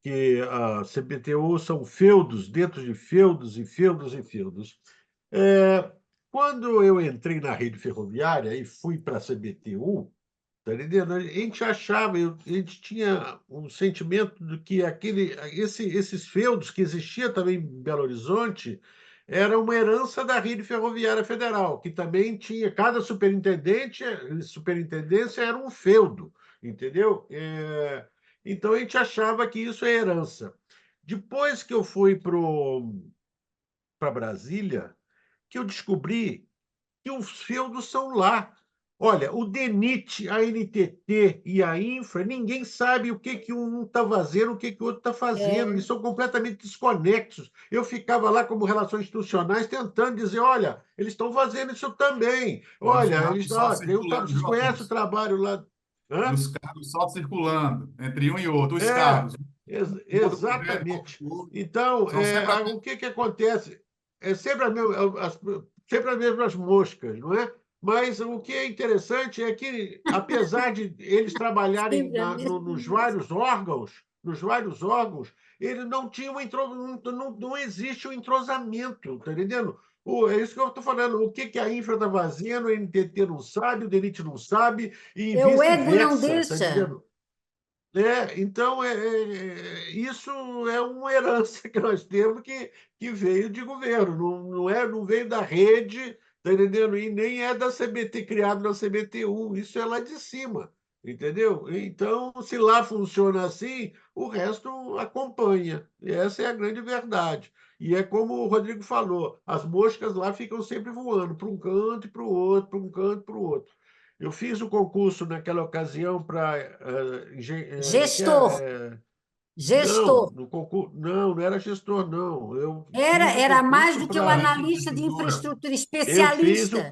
que a CBTU são feudos dentro de feudos e feudos e feudos. Quando eu entrei na rede ferroviária e fui para a CBTU, tá entendendo? A gente achava, a gente tinha um sentimento de que esses feudos que existia também em Belo Horizonte era uma herança da rede ferroviária federal, que também tinha, cada superintendência era um feudo, entendeu? Então a gente achava que isso é herança. Depois que eu fui para Brasília, que eu descobri que os feudos são lá. Olha, o DENIT, a NTT e a Infra, ninguém sabe o que um está fazendo, o que o outro está fazendo. Eles são completamente desconexos. Eu ficava lá como relações institucionais tentando dizer, olha, eles estão fazendo isso também. Olha, vocês conhecem o trabalho lá. E os cargos só circulando entre um e outro, os cargos. Exatamente. Então, o que acontece? É sempre as mesmas moscas, não é? Mas o que é interessante é que, apesar de eles trabalharem nos vários órgãos, eles não tinham não existe o entrosamento, tá entendendo? É isso que eu estou falando. O que a Infra está fazendo, o NTT não sabe, o DENIT não sabe, e O ego não vice-versa, tá deixa. entendendo? Então, isso é uma herança que nós temos que veio de governo, não veio da rede, tá entendendo? E nem é da CBT, criado na CBTU, isso é lá de cima, entendeu? Então, se lá funciona assim, o resto acompanha. E essa é a grande verdade. E é como o Rodrigo falou, as moscas lá ficam sempre voando, para um canto e para o outro, para um canto e para o outro. Eu fiz o concurso naquela ocasião para Gestor. Não, Gestor. no concurso, não era gestor, não. Eu Era, fiz o era mais concurso do que o para. analista de infraestrutura, especialista.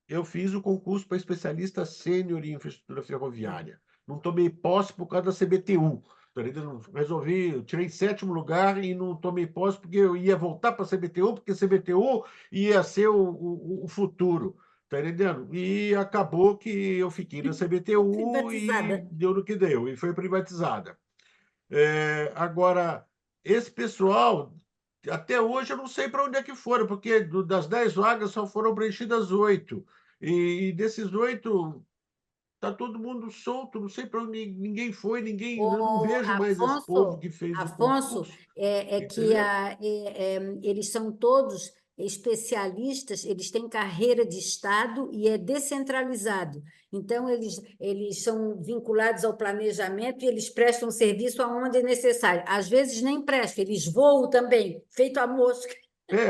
Eu fiz o concurso para especialista sênior em infraestrutura ferroviária. Não tomei posse por causa da CBTU. Eu tirei 7º lugar e não tomei posse porque eu ia voltar para a CBTU, porque a CBTU ia ser o futuro. Tá entendendo? E acabou que eu fiquei na CBTU e deu no que deu, e foi privatizada. Agora, esse pessoal, até hoje eu não sei para onde é que foram, porque das 10 vagas só foram preenchidas 8. E desses 8, está todo mundo solto, não sei para onde ninguém foi, ninguém, eu Ô, não vejo mais esse povo que fez o Afonso, concurso, é que entendeu? eles são todos especialistas, eles têm carreira de Estado e é descentralizado. Então, eles são vinculados ao planejamento e eles prestam serviço aonde é necessário. Às vezes nem prestam, eles voam também, feito a mosca.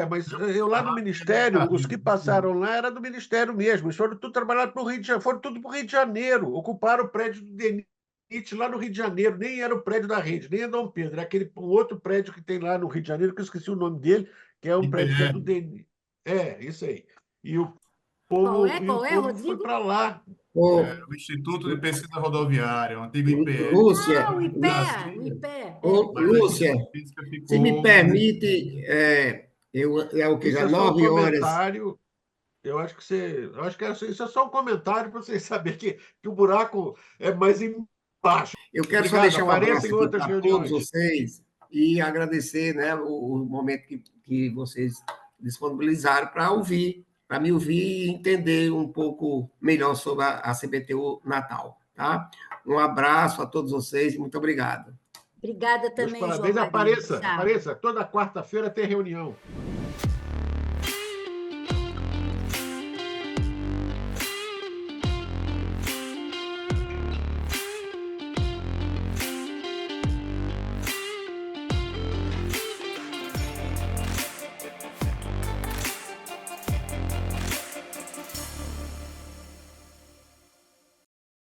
Mas eu lá no Ministério, os que passaram lá era do Ministério mesmo, eles foram tudo trabalhar para o Rio de Janeiro, foram tudo para o Rio de Janeiro, ocuparam o prédio do DENIT lá no Rio de Janeiro, nem era o prédio da rede, nem é Dom Pedro, é aquele um outro prédio que tem lá no Rio de Janeiro, que eu esqueci o nome dele, que é um prédio que é do DENIT. Isso aí. E o Qual é, povo foi Rodrigo? para lá. Ô, O Instituto de Pesquisa Rodoviária, o antigo IPE. Lúcia, O IPE, Lúcia, o IPE. Lúcia, física se me ficou. permite, é o que Isso já é só um 9 horas. comentário. Eu acho que isso é só um comentário para vocês saberem que o buraco é mais embaixo. Eu quero só Obrigado, deixar um apareça abraço em aqui outras para todos reuniões. vocês e agradecer, né, o momento que vocês disponibilizaram para me ouvir e entender um pouco melhor sobre a CBTU Natal, tá? Um abraço a todos vocês e muito obrigado. Obrigada Meus também, João parabéns. Maria. Apareça toda quarta-feira tem reunião.